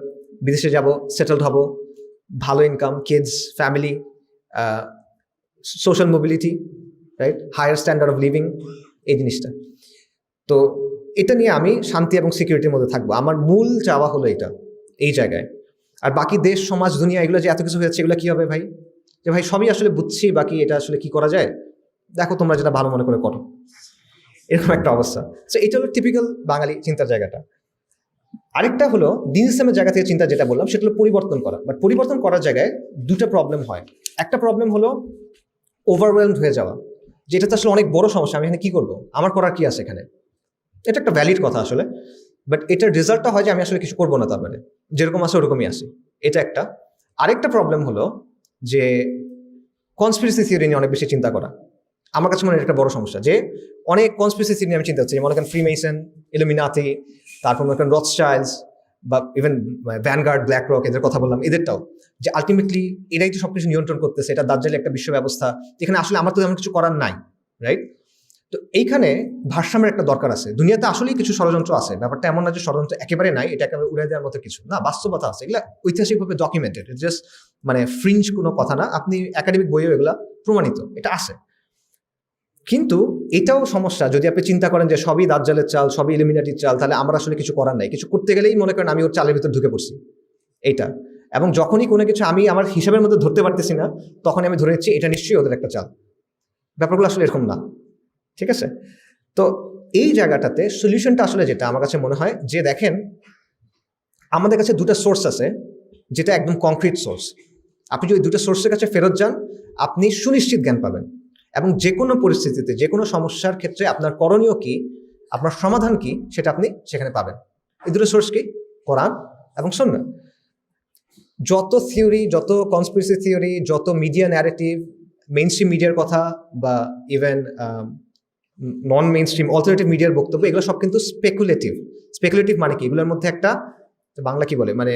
বিদেশে যাব, সেটেলড হব, ভালো income, kids, family, social mobility, right, higher standard of living, এই জিনিসটা। তো এটা নিয়ে আমি শান্তি এবং সিকিউরিটির মধ্যে থাকবো, আমার মূল চাওয়া হলো এটা, এই জায়গায়। আর বাকি দেশ, সমাজ, দুনিয়া, এগুলো যে এত কিছু হয়েছে, এগুলো কি হবে ভাই? যে ভাই সবই আসলে বুঝছি, বাকি এটা আসলে কি করা যায়, দেখো তোমরা যেটা ভালো মনে করে করো, এরকম একটা অবস্থা। সো এটা হলো টিপিক্যাল বাঙালি চিন্তার জায়গাটা। আরেকটা হলো দিন ইসলামের জায়গা থেকে চিন্তা, যেটা বললাম, সেটা হলো পরিবর্তন করা। বাট পরিবর্তন করার জায়গায় দুটো প্রবলেম হয়। একটা প্রবলেম হলো ওভারওয়েলমড হয়ে যাওয়া, যেটা তো আসলে অনেক বড় সমস্যা, আমি এখানে কি করবো, আমার করার কি আছে এখানে? এটা একটা ভ্যালিড কথা আসলে, বাট এটার রেজাল্টটা হয় যে আমি আসলে কিছু করবো না, তার যেরকম আছে ওরকমই আসি, এটা একটা। আরেকটা প্রবলেম হলো যে কনস্পিরেসি থিওরি নিয়ে অনেক বেশি চিন্তা করা। আমার কাছে মনে হয় একটা বড় সমস্যা, যে অনেক কনস্পিরেসি থিওরি নিয়ে আমি চিন্তা করছি, মনে করেন ফ্রিমেসন, ইলুমিনাতি, তারপর মনে করেন রথশাইল্ডস, বা ইভেন ভ্যানগার্ড, ব্ল্যাক রক, এদের কথা বললাম, এদেরটাও, যে আলটিমেটলি এরাই তো সবকিছু নিয়ন্ত্রণ করতেছে, এটা দাজ্জালি একটা বিশ্ব ব্যবস্থা, এখানে আসলে আমার তো তেমন কিছু করার নাই, রাইট? তো এইখানে ভারসাম্যের একটা দরকার আছে। দুনিয়াতে আসলেই কিছু ষড়যন্ত্র আছে, ব্যাপারটা এমন না যে ষড়যন্ত্র একেবারে নাই, এটা একেবারে উড়াই দেওয়ার মতো কিছু না, বাস্তবতা আছে, এগুলা ঐতিহাসিকভাবে ডকুমেন্টেড, জাস্ট ফ্রিঞ্জ কোনো কথা না, আপনি একাডেমিক বইয়েও এগুলা প্রমাণিত, এটা আছে। কিন্তু এটাও সমস্যা, যদি আপনি চিন্তা করেন যে সবই দাজ্জালের চাল, সবই ইলুমিনাটির চাল, তাহলে আমরা আসলে কিছু করার নাই, কিছু করতে গেলেই মনে করেন আমি ওর চালের ভিতর ঢুকে পড়ছি, এইটা। এবং যখনই কোনো কিছু আমি আমার হিসাবের মধ্যে ধরতে পারতেছি না, তখন আমি ধরে নিচ্ছি এটা নিশ্চয়ই ওদের একটা চাল। ব্যাপারগুলো আসলে এরকম না, ঠিক আছে? তো এই জায়গাটাতে সলিউশনটা আসলে যেটা আমার কাছে মনে হয় যে, দেখেন আমাদের কাছে দুটো সোর্স আছে, যেটা একদম কংক্রিট সোর্স। আপনি যদি দুটো সোর্সের কাছে ফেরত যান, আপনি সুনিশ্চিত জ্ঞান পাবেন, এবং যে কোনো পরিস্থিতিতে যে কোনো সমস্যার ক্ষেত্রে আপনার করণীয় কি, আপনার সমাধান কি, সেটা আপনি সেখানে পাবেন। এই দুটো সোর্স কি? কোরআন এবং সুন্নাহ। যত থিওরি, যত কনস্পিরেসি থিওরি, যত মিডিয়া ন্যারেটিভ, মেইনস্ট্রিম মিডিয়ার কথা বা ইভেন নন মেইনস্ট্রিম অল্টারনেটিভ মিডিয়ার বক্তব্য, এগুলো সব কিন্তু স্পেকুলেটিভ। স্পেকুলেটিভ মানে কি? এগুলোর মধ্যে একটা বাংলা কি বলে, মানে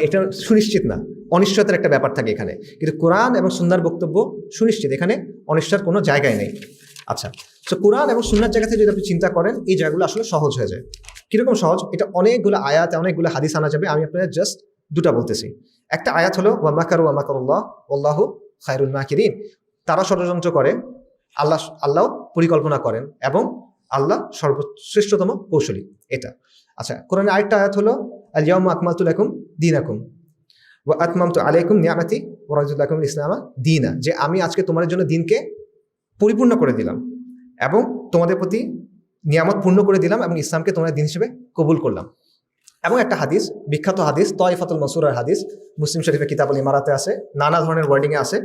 এটা সুনিশ্চিত না, অনিশ্চয়তার একটা ব্যাপার থাকে এখানে। কিন্তু কোরআন এবং সুন্নাহর বক্তব্য সুনিশ্চিত, এখানে অনিশ্চয়তার কোনো জায়গায় নেই। আচ্ছা, তো কোরআন এবং সুন্নাহর জায়গা থেকে যদি আপনি চিন্তা করেন, এই জায়গাগুলো আসলে সহজ হয়ে যায়। কিরকম সহজ? এটা অনেকগুলো আয়াত, অনেকগুলো হাদিস আনা যাবে। আমি আপনাদের জাস্ট দুটা বলতেছি। একটা আয়াত হলো ওয়া মাকারু ওয়া মাকারুল্লাহ ওয়াল্লাহু খায়রুল মাকিরিন। তারা ষড়যন্ত্র করে, আল্লাহ পরিকল্পনা করেন, এবং আল্লাহ সর্বশ্রেষ্ঠতম কৌশলী। এটা আচ্ছা। কোরআনের আরেকটা আয়াত হলো আল ইয়াউমা আকমালতু লাকুম দীনাকুম ওয়া আতমামতু আলাইকুম নিআমাতি ওয়া রাদিতু লাকুমুল ইসলামা দীনা। যে আমি আজকে তোমাদের জন্য দিনকে পরিপূর্ণ করে দিলাম এবং তোমাদের প্রতি নিয়ামত পূর্ণ করে দিলাম, এবং ইসলামকে তোমাদের দিন হিসেবে কবুল করলাম। এবং একটা হাদিস, বিখ্যাত হাদিস, তয়ফাতুল মানসুরার হাদিস, মুসলিম শরীফের কিতাবুল ইমারাতে আছে, নানা ধরনের ওয়ার্ডিংয়ে আছে।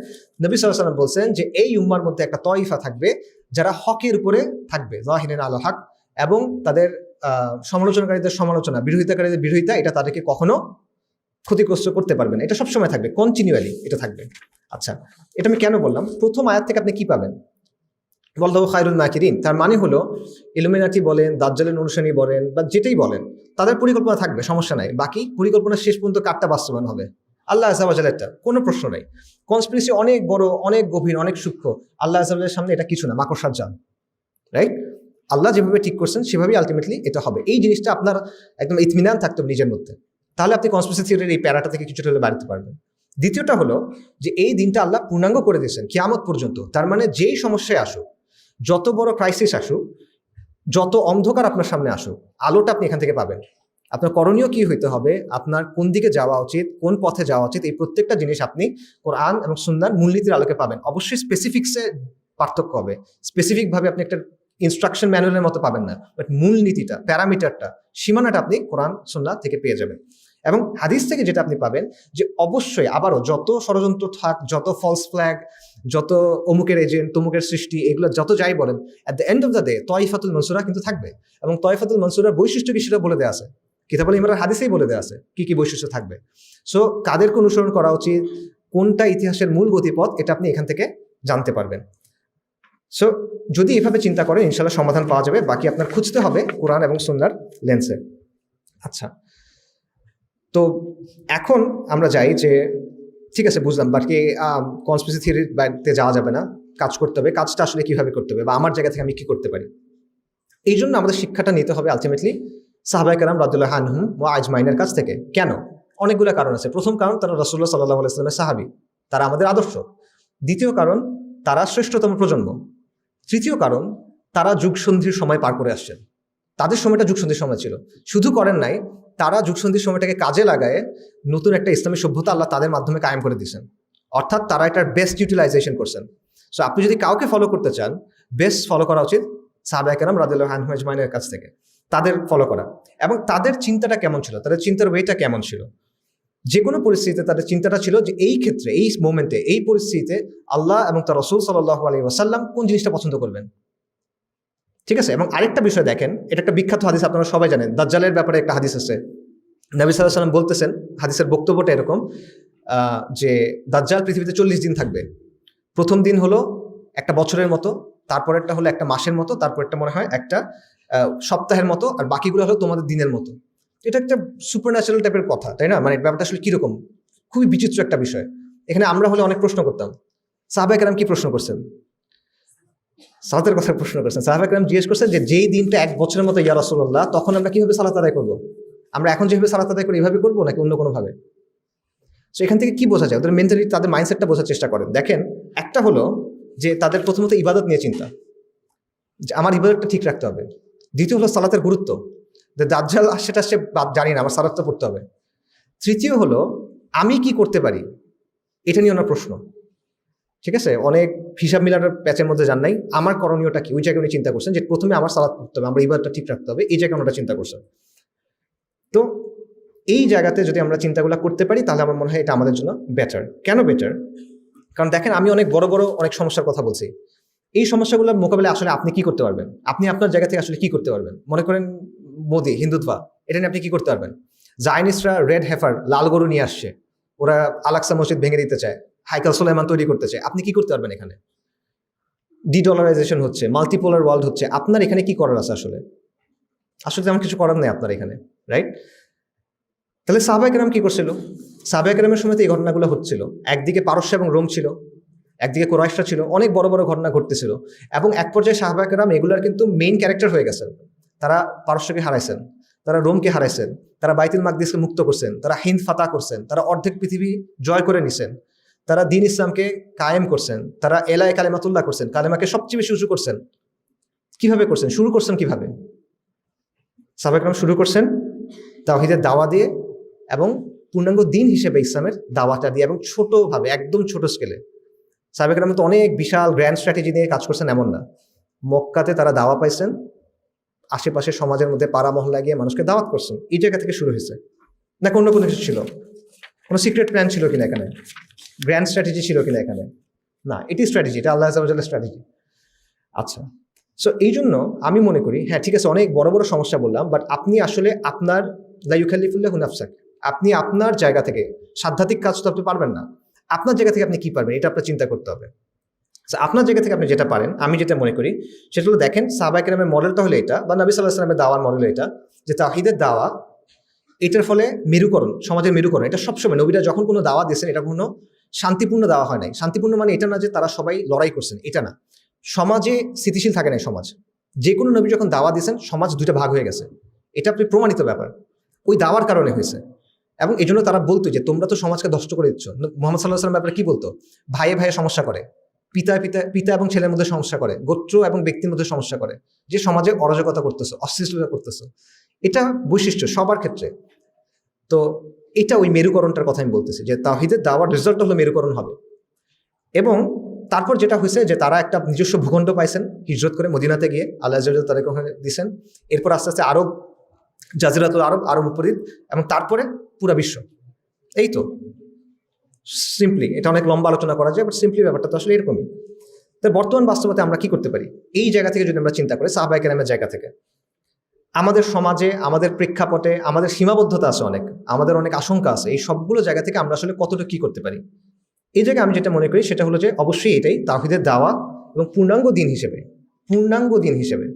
নবী সাল্লাল্লাহু আলাইহি ওয়াসাল্লাম বলছেন যে এই উম্মার মধ্যে একটা তয়ফা থাকবে যারা হকের উপরে থাকবে, যাহিরিন আলা হক, এবং তাদের সমালোচনাকারীদের সমালোচনা, বিরোধিতাকারীদের বিরোধিতা, এটা তাদেরকে কখনো ক্ষতিগ্রস্ত করতে পারবে না। এটা সবসময় থাকবে, কন্টিনিউয়ালি এটা থাকবে। আচ্ছা, এটা আমি কেন বললাম? প্রথম আয়াত থেকে আপনি কি পাবেন? ওয়াল্লাহু খায়রুল মাকিরিন, তার মানে হলো ইলুমিনাটি বলেন, দাজ্জালের অনুসারী বলেন, বা যেটাই বলেন, তাদের পরিকল্পনা থাকবে, সমস্যা নাই। বাকি পরিকল্পনা শেষ পর্যন্ত কারটা বাস্তবায়ন হবে? আল্লাহ আযজা ওয়া জাল্লারটা, কোনো প্রশ্ন নাই। কনস্পিরেসি অনেক বড়, অনেক গভীর, অনেক সূক্ষ্ম। আল্লাহ আযজা ওয়া জাল্লার সামনে এটা কিছু না, মাকড়সার জাল, রাইট? আল্লাহ যেভাবে ঠিক করছেন সেভাবেই আলটিমেটলি এটা হবে। এই জিনিসটা আপনার একদম ইতমিনান থাকতে হবে নিজের মধ্যে, তাহলে আপনি কনস্পিরেসি থিওরির এই প্যারাটা থেকে কিছুটা হলে বাড়তে পারবেন। দ্বিতীয়টা হলো যে এই দিনটা আল্লাহ পূর্ণাঙ্গ করে দিয়েছেন কিয়ামত পর্যন্ত। তার মানে যেই সমস্যায় আসুক, যত বড় ক্রাইসিস আসুক, যত অন্ধকার আপনার সামনে আসুক, আলোটা আপনি এখান থেকে পাবেন। আপনার করণীয় কি হইতে হবে, আপনার কোন দিকে যাওয়া উচিত, কোন পথে যাওয়া উচিত, এই প্রত্যেকটা জিনিস আপনি কোরআন এবং সুন্নাহর মূলনীতির আলোকে পাবেন। অবশ্যই স্পেসিফিক্সে পার্থক্য হবে, স্পেসিফিকভাবে আপনি একটা ইনস্ট্রাকশন ম্যানুয়ালের মতো পাবেন না, বাট মূলনীতিটা, প্যারামিটারটা, সীমানাটা আপনি কোরআন সুন্নাহ থেকে পেয়ে যাবেন। এবং হাদিস থেকে যেটা আপনি পাবেন যে অবশ্যই আবারও যত ষড়যন্ত্র থাক, যত ফলস ফ্ল্যাগ, যত অমুকের এজেন্ট, তমুকের সৃষ্টি, এগুলো যত যাই বলেন, at the end of the day তয়ফাতুল মানসুরা কিন্তু থাকবে। এবং তয়ফাতুল মানসুরার বৈশিষ্ট্য কি সেটা বলে দেওয়া আছে, কিতাবুল ইমরান হাদিসেই বলে দেওয়া আছে কি কি বৈশিষ্ট্য থাকবে। সো কাদেরকে অনুসরণ করা উচিত, কোনটা ইতিহাসের মূল গতিপথ, এটা আপনি এখান থেকে জানতে পারবেন। সো যদি এভাবে চিন্তা করেন, ইনশাল্লাহ সমাধান পাওয়া যাবে। বাকি আপনার খুঁজতে হবে কোরআন এবং সুন্নাহর লেন্সে। আচ্ছা, তো এখন আমরা যাই যে ঠিক আছে, বুঝলাম, বাকি কনস্পিরেসি থিওরির বাড়িতে যাওয়া যাবে না, কাজ করতে হবে। কাজটা আসলে কিভাবে করতে হবে, বা আমার জায়গা থেকে আমি কি করতে পারি? এই জন্য আমাদের শিক্ষাটা নিতে হবে আলটিমেটলি সাহাবায়ে কেরাম রাদিয়াল্লাহু আনহুম ওয়া আজমাইনের কাছ থেকে। কেন? অনেকগুলো কারণ আছে। প্রথম কারণ, তারা রাসূলুল্লাহ সাল্লাল্লাহু আলাইহি ওয়াসাল্লামের সাহাবী, তারা আমাদের আদর্শ। দ্বিতীয় কারণ, তারা শ্রেষ্ঠতম প্রজন্ম। তৃতীয় কারণ, তারা যুগসন্ধির সময় পার করে আসছেন, তাদের সময়টা যুগসন্ধির সময় ছিল। শুধু করেন নাই, তারা যুগসন্ধির সময়টাকে কাজে লাগায় নতুন একটা ইসলামী সভ্যতা আল্লাহ তাদের মাধ্যমে কায়েম করে দিয়েছেন। অর্থাৎ তারা এটার বেস্ট ইউটিলাইজেশন করছেন। সো আপনি যদি কাউকে ফলো করতে চান, বেস্ট ফলো করা উচিত সাহাবায়ে কেরাম রাদিয়াল্লাহু আনহুম আজমাইনের কাছ থেকে, তাদের ফলো করা। এবং তাদের চিন্তাটা কেমন ছিল, তাদের চিন্তার ওয়েটা কেমন ছিল, যে কোনো পরিস্থিতিতে তাদের চিন্তাটা ছিল যে এই ক্ষেত্রে, এই মোমেন্টে, এই পরিস্থিতিতে আল্লাহ এবং তার রাসূল সাল্লাল্লাহু আলাইহি ওয়াসাল্লাম কোন জিনিসটা পছন্দ করবেন। ঠিক আছে? এবং আরেকটা বিষয় দেখেন, এটা একটা বিখ্যাত হাদিস, আপনারা সবাই জানেন, দাজ্জালের ব্যাপারে একটা হাদিস আছে। নবী সাল্লাল্লাহু আলাইহি ওয়াসাল্লাম বলতেছেন, হাদিসের বক্তব্যটা এরকম যে দাজ্জাল পৃথিবীতে 40 দিন থাকবে। প্রথম দিন হলো একটা বছরের মতো, তারপরেরটা হলো একটা মাসের মতো, তারপরেরটা মনে হয় একটা সপ্তাহের মতো, আর বাকিগুলো হলো তোমাদের দিনের মতো। এটা একটা সুপার ন্যাচারাল টাইপের কথা, তাই না? মানে ব্যাপারটা আসলে কিরকম, খুবই বিচিত্র একটা বিষয়। এখানে আমরা হলে অনেক প্রশ্ন করতাম। সাহাবায়ে কেরাম কি প্রশ্ন করছেন? সালাতের কথা প্রশ্ন করছেন। সাহাবায়ে কেরাম জিজ্ঞেস করছেন যে যেই দিনটা এক বছরের মতো ইয়া রাসূলুল্লাহ, তখন আমরা কিভাবে সালাত আদায় করবো? আমরা এখন যেভাবে সালাত আদায় করি এভাবে করবো, নাকি অন্য কোনোভাবে? সো এখান থেকে কি বোঝা যায়, ওদের মেন্টালিটি, তাদের মাইন্ডসেটটা বোঝার চেষ্টা করেন। দেখেন, একটা হলো যে তাদের প্রথমত ইবাদত নিয়ে চিন্তা, যে আমার ইবাদতটা ঠিক রাখতে হবে। দ্বিতীয় হলো সালাতের গুরুত্ব, দাজ্জাল সেটা সে জানি না, আমার সালাত তো পড়তে হবে। তৃতীয় হলো আমি কি করতে পারি, এটা নিয়ে ওনার প্রশ্ন। ঠিক আছে, অনেক হিসাব মিলানোর প্যাচের মধ্যে যান নাই, আমার করণীয়টা কি ওই জায়গায় উনি চিন্তা করছেন, যে প্রথমে আমার সালাত পড়তে হবে, আমার ইবাদতটা ঠিক রাখতে হবে, এই জায়গায় ওনারা চিন্তা করছেন। তো এই জায়গাতে যদি আমরা চিন্তাগুলো করতে পারি তাহলে আমার মনে হয় এটা আমাদের জন্য বেটার। কেন বেটার? কারণ দেখেন, আমি অনেক বড় বড় অনেক সমস্যার কথা বলছি। এই সমস্যাগুলোর মোকাবিলায় আসলে আপনি কি করতে পারবেন, আপনি আপনার জায়গা থেকে আসলে কি করতে পারবেন? মনে করেন মোদি, হিন্দুত্বা, এটা নিয়ে আপনি কি করতে পারবেন? জায়নিস্টরা রেড হেফার, লাল গরু নিয়ে আসছে, ওরা আলাক্সা মসজিদ ভেঙে দিতে চায়, হাইকাল সুলাইমান তৈরি করতে চায়, আপনি কি করতে পারবেন? এখানে ডিডলারাইজেশন হচ্ছে, মাল্টিপোলার ওয়ার্ল্ড হচ্ছে, আপনার এখানে কি করার আছে? আসলে তেমন কিছু করার নেই আপনার এখানে, রাইট? তাহলে সাহাবায়ে কেরাম কি করছিল? সাহাবায়ে কেরামের সময় তো এই ঘটনাগুলো হচ্ছিল। একদিকে পারস্য এবং রোম ছিল, একদিকে কুরাইশরা ছিল, অনেক বড় বড় ঘটনা ঘটতেছিল, এবং এক পর্যায়ে সাহাবায়ে কেরাম এগুলার কিন্তু মেইন ক্যারেক্টার হয়ে গেছেন। তারা পারস্যকে হারাইছেন, তারা রোমকে হারাইছেন, তারা বাইতুল মাকদিসকে মুক্ত করছেন, তারা হিন্দ ফাতা করছেন, তারা অর্ধেক পৃথিবী জয় করে নিছেন, তারা দ্বীন ইসলামকে কায়েম করছেন, তারা এলায়ে কালেমাতুল্লাহ করছেন, কালেমাকে সবচেয়ে বেশি উঁচু করছেন। কিভাবে করছেন? শুরু করছেন কিভাবে? সাহাবায়ে কেরাম শুরু করছেন তাওহীদের দাওয়া দিয়ে, এবং পূর্ণাঙ্গ দিন হিসেবে ইসলামের দাওয়াটা দিয়ে, এবং ছোটভাবে, একদম ছোট স্কেলে। সাহাবায়ে কেরাম তো অনেক বিশাল গ্র্যান্ড স্ট্র্যাটেজি নিয়ে কাজ করছেন এমন না। মক্কাতে তারা দাওয়া পাইছেন, আশেপাশের সমাজের মধ্যে পাড়া মহল্লা গিয়ে মানুষকে দাওয়াত করছেন, এই জায়গা থেকে শুরু হয়েছে। নাকি অন্য কোনো কিছু ছিল? কোনো সিক্রেট প্ল্যান ছিল কিনা এখানে? গ্র্যান্ড স্ট্র্যাটেজি ছিল কিনা এখানে? না, এটি স্ট্র্যাটেজি, এটা আল্লাহ আযজা ওয়া জাল্লার স্ট্র্যাটেজি। আচ্ছা, সো এই জন্য আমি মনে করি, হ্যাঁ ঠিক আছে, অনেক বড় বড় সমস্যা বললাম, বাট আপনি আসলে আপনার লা ইউকাল্লিফুল্লাহু নাফসাক, আপনি আপনার জায়গা থেকে সাধ্যাত্মিক কাজ তো আপনি পারবেন না। আপনার জায়গা থেকে আপনি কি পারবেন, এটা আপনার চিন্তা করতে হবে। আপনার জায়গা থেকে আপনি যেটা পারেন, আমি যেটা মনে করি সেটা হলো, দেখেন সাহাবায়ে কেরামের মডেলটা হলো এটা, বা নবী সাল্লাল্লাহু আলাইহি ওয়াসাল্লামের দাওয়ার মডেল এটা, যে তাওহীদের দাওয়া, এটার ফলে মেরুকরণ, সমাজের মেরুকরণ। এটা সবসময় নবীরা যখন কোনো দাওয়া দিয়েছেন, এটা কোনো শান্তিপূর্ণ দাওয়া হয় নাই। শান্তিপূর্ণ মানে এটা না যে তারা সবাই লড়াই করছেন, এটা না। সমাজে স্থিতিশীল থাকে নাই সমাজ। যে কোনো নবী যখন দাওয়া দিয়েছেন, সমাজ দুইটা ভাগ হয়ে গেছে, এটা আপনি প্রমাণিত ব্যাপার, ওই দাওয়ার কারণে হয়েছে। এবং এই জন্য তারা বলতো যে তোমরা তো সমাজকে নষ্ট করে দিচ্ছ। মুহাম্মদ সাল্লাল্লাহু আলাইহি ওয়াসাল্লাম ব্যাপারে কি বলতো? ভাইয়ে ভাইয়ে সমস্যা করে, পিতা এবং ছেলের মধ্যে সমস্যা করে, গোত্র এবং ব্যক্তির মধ্যে সমস্যা করে, যে সমাজে অরাজকতা করতেছো, অশ্লীলতা করতেছো। এটা বৈশিষ্ট্য সবার ক্ষেত্রে। তো এটা ওই মেরুকরণটার কথা আমি বলতেছি, যে তাওহীদের দাওয়ার রেজাল্ট হলো মেরুকরণ হবে। এবং তারপর যেটা হয়েছে, যে তারা একটা নিজস্ব ভূখণ্ড পাইছেন হিজরত করে মদিনাতে গিয়ে, আল্লাহ আযজা তাদেরকে ওখানে দিয়েছেন। এরপর আস্তে আস্তে আরব, জাজিরাতুল আরব, আরব উপদ্বীপ, এবং তারপরে পুরা বিশ্ব। এই তো সিম্পলি, এটা অনেক লম্বা আলোচনা করা যায়, বাট সিম্পলি ব্যাপারটা তো আসলে এরকমই। তো বর্তমান বাস্তবতা আমরা কি করতে পারি এই জায়গা থেকে, যদি আমরা চিন্তা করি সাহাবায়ে কেরামের জায়গা থেকে, আমাদের সমাজে, আমাদের প্রেক্ষাপটে আমাদের সীমাবদ্ধতা আছে অনেক, আমাদের অনেক আশঙ্কা আছে, এই সবগুলো জায়গা থেকে আমরা আসলে কতটা কি করতে পারি। এই জায়গায় আমি যেটা মনে করি সেটা হলো যে অবশ্যই এটাই তাওহীদের দাওয়া, এবং পূর্ণাঙ্গ দিন হিসেবে,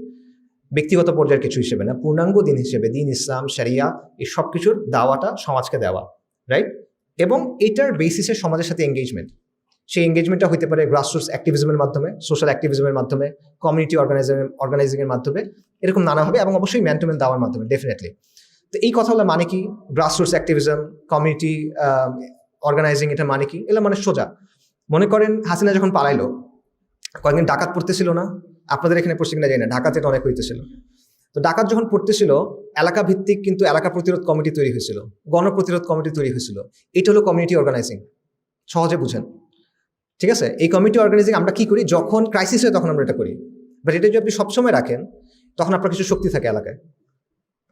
ব্যক্তিগত পর্যায়ের কিছু হিসেবে না, পূর্ণাঙ্গ দিন হিসেবে, দিন ইসলাম, শরিয়া, এই সব কিছুর দাওয়াটা সমাজকে দেওয়া, রাইট? এবং এটার বেসিসে সমাজের সাথে এঙ্গেজমেন্ট। সেই এঙ্গেজমেন্টটা হতে পারে গ্রাসরুটস অ্যাক্টিভিজমের মাধ্যমে, সোশ্যাল অ্যাক্টিভিজমের মাধ্যমে, কমিউনিটি অর্গানাইজিংয়ের মাধ্যমে, এরকম নানাভাবে, এবং অবশ্যই ম্যান টু ম্যান দাওয়ার মাধ্যমে, ডেফিনেটলি। তো এই কথা হলো মানে কি, গ্রাসরুটস অ্যাক্টিভিজম, কমিউনিটি অর্গানাইজিং, এটা মানে কি? এগুলো মানে সোজা, মনে করেন হাসিনা যখন পালাইলো, কয়েকদিন ডাকাত পড়তেছিল না? আপনাদের এখানে পড়ছে কিনা জানি না, ঢাকাতে এটা অনেক হইতেছিল। তো ডাকাত যখন পড়তেছিল, এলাকা ভিত্তিক কিন্তু এলাকা প্রতিরোধ কমিটি তৈরি হয়েছিল, গণপ্রতিরোধ কমিটি তৈরি হয়েছিল। এটা হলো কমিউনিটি অর্গানাইজিং, সহজে বুঝেন, ঠিক আছে? এই কমিউনিটি অর্গানাইজিং আমরা কি করি? যখন ক্রাইসিস হয় তখন আমরা এটা করি, বাট এটা যদি আপনি সবসময় রাখেন, তখন আপনার কিছু শক্তি থাকে এলাকায়,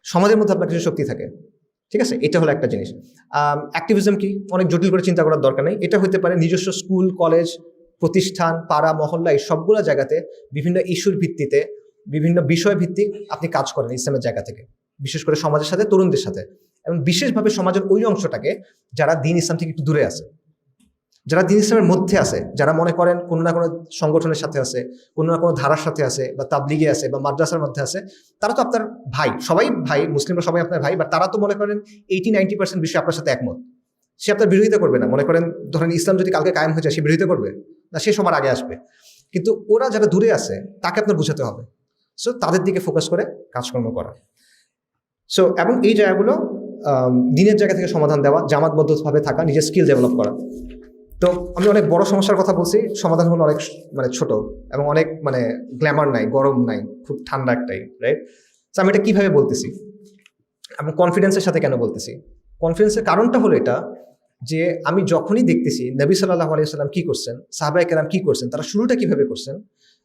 সমাজের মধ্যে আপনার কিছু শক্তি থাকে, ঠিক আছে? এটা হলো একটা জিনিস। অ্যাক্টিভিজম কি? অনেক জটিল করে চিন্তা করার দরকার নেই। এটা হতে পারে নিজস্ব স্কুল, কলেজ, প্রতিষ্ঠান, পাড়া, মহল্লা, এই সবগুলো জায়গাতে বিভিন্ন ইস্যুর ভিত্তিতে, বিভিন্ন বিষয় ভিত্তিক আপনি কাজ করেন ইসলামের জায়গা থেকে, বিশেষ করে সমাজের সাথে, তরুণদের সাথে, এবং বিশেষভাবে সমাজের ওই অংশটাকে যারা দিন ইসলাম থেকে একটু দূরে আছে, যারা দিন ইসলামের মধ্যে আছে, যারা মনে করেন কোনো না কোনো সংগঠনের সাথে আছে, কোনো না কোনো ধারার সাথে আছে, বা তাবলিগে আছে, বা মাদ্রাসার মধ্যে আছে, তারা তো আপনার ভাই, সবাই ভাই, মুসলিমরা সবাই আপনার ভাই, বা তারা তো মনে করেন 80-90% বিষয়ে আপনার সাথে একমত। সে আপনার বিরোধিতা করবে না। মনে করেন ধরেন ইসলাম যদি কালকে কায়েম হয়ে যায়, সে বিরোধিতা করবে না, সে সবার আগে আসবে। কিন্তু ওরা যারা দূরে আছে তাকে আপনার বুঝাতে হবে। সো তাদের দিকে ফোকাস করে কাজকর্ম করা। সো এবং এই জায়গাগুলো দিনের জায়গা থেকে সমাধান দেওয়া, জামাতবদ্ধভাবে থাকা, নিজের স্কিল ডেভেলপ করা। তো আমি অনেক বড় সমস্যার কথা বলছি, সমাধান হলো অনেক ছোট, এবং অনেক গ্ল্যামার নাই, গরম নাই, খুব ঠান্ডা একটাই, রাইট? তো আমি এটা কিভাবে বলতেছি? এবং কনফিডেন্সের সাথে কেন বলতেছি, কনফিডেন্সের কারণটা হলো এটা যে আমি যখনই দেখতেছি নবী সাল্লাল্লাহু আলাইহি ওয়াসাল্লাম কি করছেন, সাহাবায়ে কেরাম কি করছেন, তারা শুরুটা কিভাবে করছেন,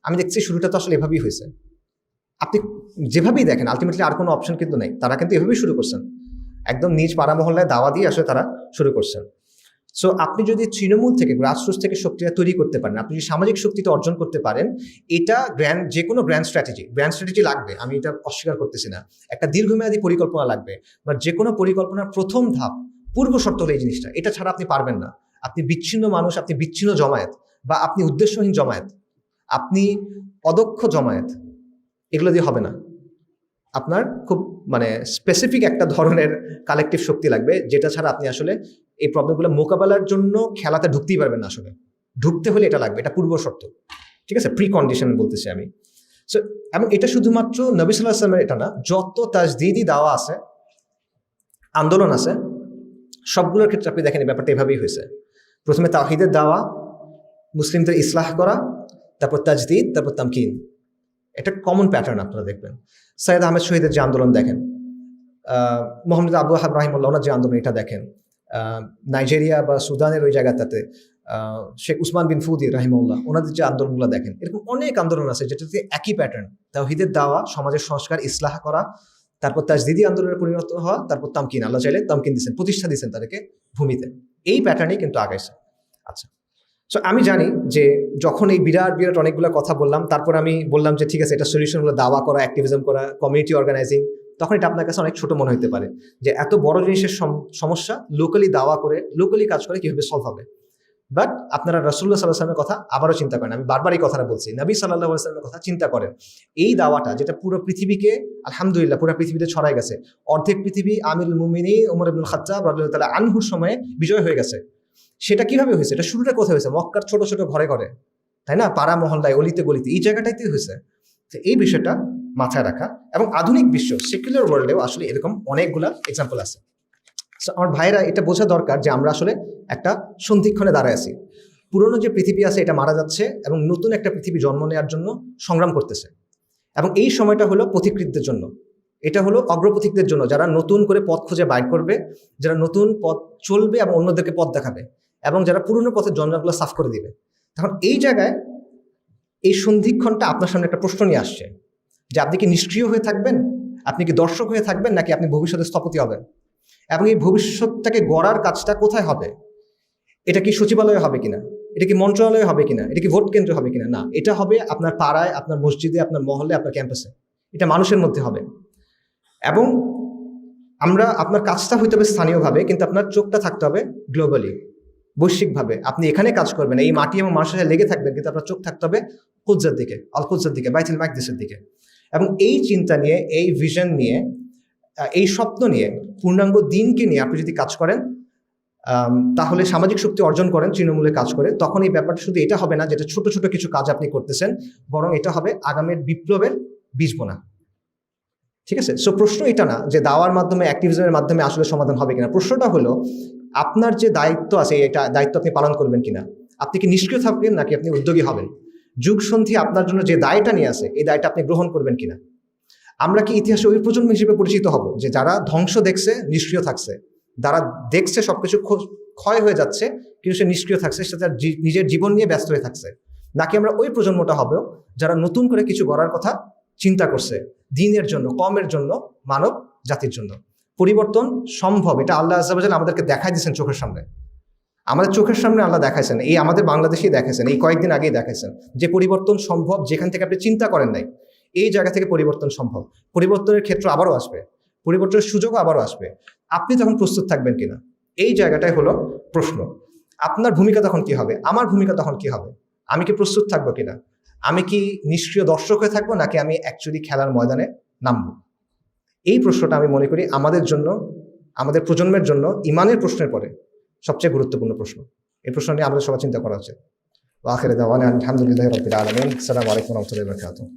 আমি দেখছি শুরুটা তো আসলে এভাবেই হয়েছে। আপনি যেভাবেই দেখেন আলটিমেটলি আর কোনো অপশন কিন্তু নেই, তারা কিন্তু এভাবেই শুরু করছেন, একদম নিজ পাড়া মহল্লায় দাওয়া দিয়ে আসলে তারা শুরু করছেন। সো আপনি যদি তৃণমূল থেকে গ্রাসরুটস থেকে শক্তিটা তৈরি করতে পারেন, আপনি যদি সামাজিক শক্তিটা অর্জন করতে পারেন, এটা যে কোনো গ্র্যান্ড স্ট্র্যাটেজি লাগবে, আমি এটা অস্বীকার করতেছি না। একটা দীর্ঘমেয়াদী পরিকল্পনা লাগবে, বা যে কোনো পরিকল্পনার প্রথম ধাপ পূর্ব শর্ত হলো এই জিনিসটা, এটা ছাড়া আপনি পারবেন না। আপনি বিচ্ছিন্ন মানুষ, আপনি বিচ্ছিন্ন জমায়েত, বা আপনি উদ্দেশ্যহীন জমায়েত, আপনি অদক্ষ জমায়েত, এগুলো দিয়ে হবে না। আপনার খুব স্পেসিফিক একটা ধরনের কালেকটিভ শক্তি লাগবে, যেটা ছাড়া আপনি আসলে এই প্রবলেমগুলো মোকাবেলার জন্য খেলাতে ঢুকতেই পারবেন না। আসলে ঢুকতে হলে এটা লাগবে, এটা পূর্ব শর্ত, ঠিক আছে, প্রি কন্ডিশন বলতেছি আমি। সো এবং এটা শুধুমাত্র নবী সাল্লাল্লাহু আলাইহি ওয়াসাল্লামের এটা না, যত তাজদীদি দাওয়া আছে, আন্দোলন আছে, সবগুলোর ক্ষেত্রে আপনি দেখেন ব্যাপারটা এভাবেই হয়েছে। প্রথমে তাওহীদের দাওয়া, মুসলিমদের ইসলাহ করা, তারপর তাজদীদ, তারপর তামকিন। এটা কমন প্যাটার্ন আপনারা দেখবেন। সৈয়দ আহমেদ শহীদের যে আন্দোলন দেখেন, মোহাম্মদ আবু ওয়াহাব রাহিমাহুল্লাহ ওনার যে আন্দোলন এটা দেখেন, নাইজেরিয়া বা সুদানের ওই জায়গাটাতে শেখ উসমান বিন ফুদি রাহিমাহুল্লাহ ওনাদের যে আন্দোলনগুলো দেখেন, এরকম অনেক আন্দোলন আছে যেটাতে একই প্যাটার্ন, তাওহীদের দাওয়া, সমাজের সংস্কার, ইসলাহ করা, তারপর তাজদীদি আন্দোলনে পরিণত হওয়া, তারপর তামকিন, আল্লাহ চাইলে তামকিন দিচ্ছেন, প্রতিষ্ঠা দিচ্ছেন তাদেরকে ভূমিতে। এই প্যাটার্নেই কিন্তু আগাইছে। আচ্ছা, সো আমি জানি যে যখন এই বিরাট বিরাট অনেকগুলো কথা বললাম, তারপর আমি বললাম যে ঠিক আছে, এটা সলিউশন হলো দাওয়া করা, অ্যাক্টিভিজম করা, কমিউনিটি অর্গানাইজিং, তখন এটা আপনার কাছে অনেক ছোট মনে হতে পারে যে এত বড় জিনিসের সমস্যা লোকালি দাওয়া করে, লোকালি কাজ করে কিভাবে সলভ হবে। বাট আপনারা রাসূলুল্লাহ সাল্লাল্লাহু আলাইহি ওয়াসাল্লামের কথা আবারও চিন্তা করেন, আমি বারবার এই কথাটা বলছি, নবী সাল্লাল্লাহু আলাইহি ওয়াসাল্লামের কথা চিন্তা করেন। এই দাওয়াটা যেটা পুরো পৃথিবীকে, আলহামদুলিল্লাহ পুরো পৃথিবীতে ছড়াই গেছে, অর্ধেক পৃথিবী আমিরুল মুমিনিন ওমর ইবনুল খাত্তাব রাদিয়াল্লাহু তাআলা আনহুর সময়ে বিজয় হয়ে গেছে। সেটা কিভাবে হয়েছে? এটা শুরুটা কোথায় হয়েছে? মক্কার ছোট ছোট ঘরে ঘরে, তাই না, পাড়া মহল্লায়, অলিতে গলিতে, এই জায়গাটাইতে হয়েছে। তো এই বিষয়টা মাথায় রাখা, এবং আধুনিক বিশ্ব সেকুলার ওয়ার্ল্ডেও আসলে এরকম অনেকগুলা এক্সাম্পল আছে। সো আমার ভাইরা এটা বোঝা দরকার যে আমরা আসলে একটা সন্ধিক্ষণে দাঁড়ায় আছি। পুরনো যে পৃথিবী আছে এটা মারা যাচ্ছে, এবং নতুন একটা পৃথিবী জন্ম নেওয়ার জন্য সংগ্রাম করতেছে। এবং এই সময়টা হলো পথিকৃতদের জন্য, এটা হলো অগ্রপথিকদের জন্য, যারা নতুন করে পথ খুঁজে বাইর করবে, যারা নতুন পথ চলবে এবং অন্যদেরকে পথ দেখাবে, এবং যারা পুরনো পথের জঞ্জালগুলো সাফ করে দিবে। তখন এই জায়গায় এই সন্ধিক্ষণটা আপনার সামনে একটা প্রশ্ন নিয়ে আসছে যে আপনি কি নিষ্ক্রিয় হয়ে থাকবেন, আপনি কি দর্শক হয়ে থাকবেন, নাকি আপনি ভবিষ্যতে স্থপতি হবেন। এবং এই ভবিষ্যৎটাকে গড়ার কাজটা কোথায় হবে? এটা কি সচিবালয়ে হবে কিনা, এটা কি মন্ত্রণালয়ে হবে কিনা, এটা কি ভোট কেন্দ্রে হবে কিনা? না, এটা হবে আপনার পাড়ায়, আপনার মসজিদে, আপনার মহল্লে, আপনার ক্যাম্পাসে, এটা মানুষের মধ্যে হবে। এবং আপনার কাজটা হইতে হবে স্থানীয়ভাবে, কিন্তু আপনার চোখটা থাকতে হবে গ্লোবালি, বৈশ্বিকভাবে। আপনি এখানে কাজ করবেন, এই মাটি এবং মানুষের সাথে লেগে থাকবেন, কিন্তু আপনার চোখ থাকতে হবে কুদসের দিকে, আল কুদসের দিকে, বাইতুল মাকদিসের দিকে। এবং এই চিন্তা নিয়ে, এই ভিশন নিয়ে, এই স্বপ্ন নিয়ে, পূর্ণাঙ্গ দিনকে নিয়ে আপনি যদি কাজ করেন, তাহলে সামাজিক শক্তি অর্জন করেন তৃণমূলে কাজ করে, তখন এই ব্যাপারটা শুধু এটা হবে না যেটা ছোট ছোট কিছু কাজ আপনি করতেছেন, বরং এটা হবে আগামীর বিপ্লবের বীজ বোনা। ঠিক আছে? সো প্রশ্ন এটা না যে দাওয়ার মাধ্যমে, অ্যাক্টিভিজমের মাধ্যমে আসলে সমাধান হবে কিনা। প্রশ্নটা হলো আপনার যে দায়িত্ব আছে, এটা দায়িত্ব আপনি পালন করবেন কিনা। আপনি কি নিষ্ক্রিয় থাকবেন, নাকি আপনি উদ্যোগী হবেন। যুগ সন্ধি আপনার জন্য যে দায়টা নিয়ে আসে, এই দায়টা আপনি গ্রহণ করবেন কিনা। আমরা কি ইতিহাসে ওই প্রজন্ম হিসেবে পরিচিত হব যে যারা ধ্বংস দেখছে, নিষ্ক্রিয় থাকছে, যারা দেখছে সবকিছু ক্ষয় হয়ে যাচ্ছে, কিন্তু সে নিষ্ক্রিয় থাকছে, সে তার নিজের জীবন নিয়ে ব্যস্ত হয়ে থাকছে, নাকি আমরা ওই প্রজন্মটা হবে যারা নতুন করে কিছু গড়ার কথা চিন্তা করছে, দ্বীনের জন্য, কওমের জন্য, মানব জাতির জন্য। পরিবর্তন সম্ভব, এটা আল্লাহ আযজা ওয়া জাল্লা আমাদেরকে দেখাই দিয়েছেন চোখের সামনে। আমাদের চোখের সামনে আল্লাহ দেখাইছেন, এই আমাদের বাংলাদেশেই দেখাইছেন, এই কয়েকদিন আগেই দেখাইছেন যে পরিবর্তন সম্ভব, যেখান থেকে আপনি চিন্তা করেন নাই, এই জায়গা থেকে পরিবর্তন সম্ভব। পরিবর্তনের ক্ষেত্র আবারও আসবে, পরিবর্তনের সুযোগও আবারও আসবে। আপনি তখন প্রস্তুত থাকবেন কিনা, এই জায়গাটাই হলো প্রশ্ন। আপনার ভূমিকা তখন কি হবে, আমার ভূমিকা তখন কি হবে। আমি কি প্রস্তুত থাকবো কিনা, আমি কি নিষ্ক্রিয় দর্শক হয়ে থাকবো, নাকি আমি অ্যাকচুয়ালি খেলার ময়দানে নামবো। এই প্রশ্নটা আমি মনে করি আমাদের জন্য, আমাদের প্রজন্মের জন্য ঈমানের প্রশ্নের পরে সবচেয়ে গুরুত্বপূর্ণ প্রশ্ন। এই প্রশ্ন নিয়ে আমাদের সবার চিন্তা করা উচিত। ওয়া আখিরু দাওয়ানা আলহামদুলিল্লাহি রাব্বিল আলামিন। আসসালামু আলাইকুম ওয়া রাহমাতুল্লাহি ওয়া বারাকাতুহু।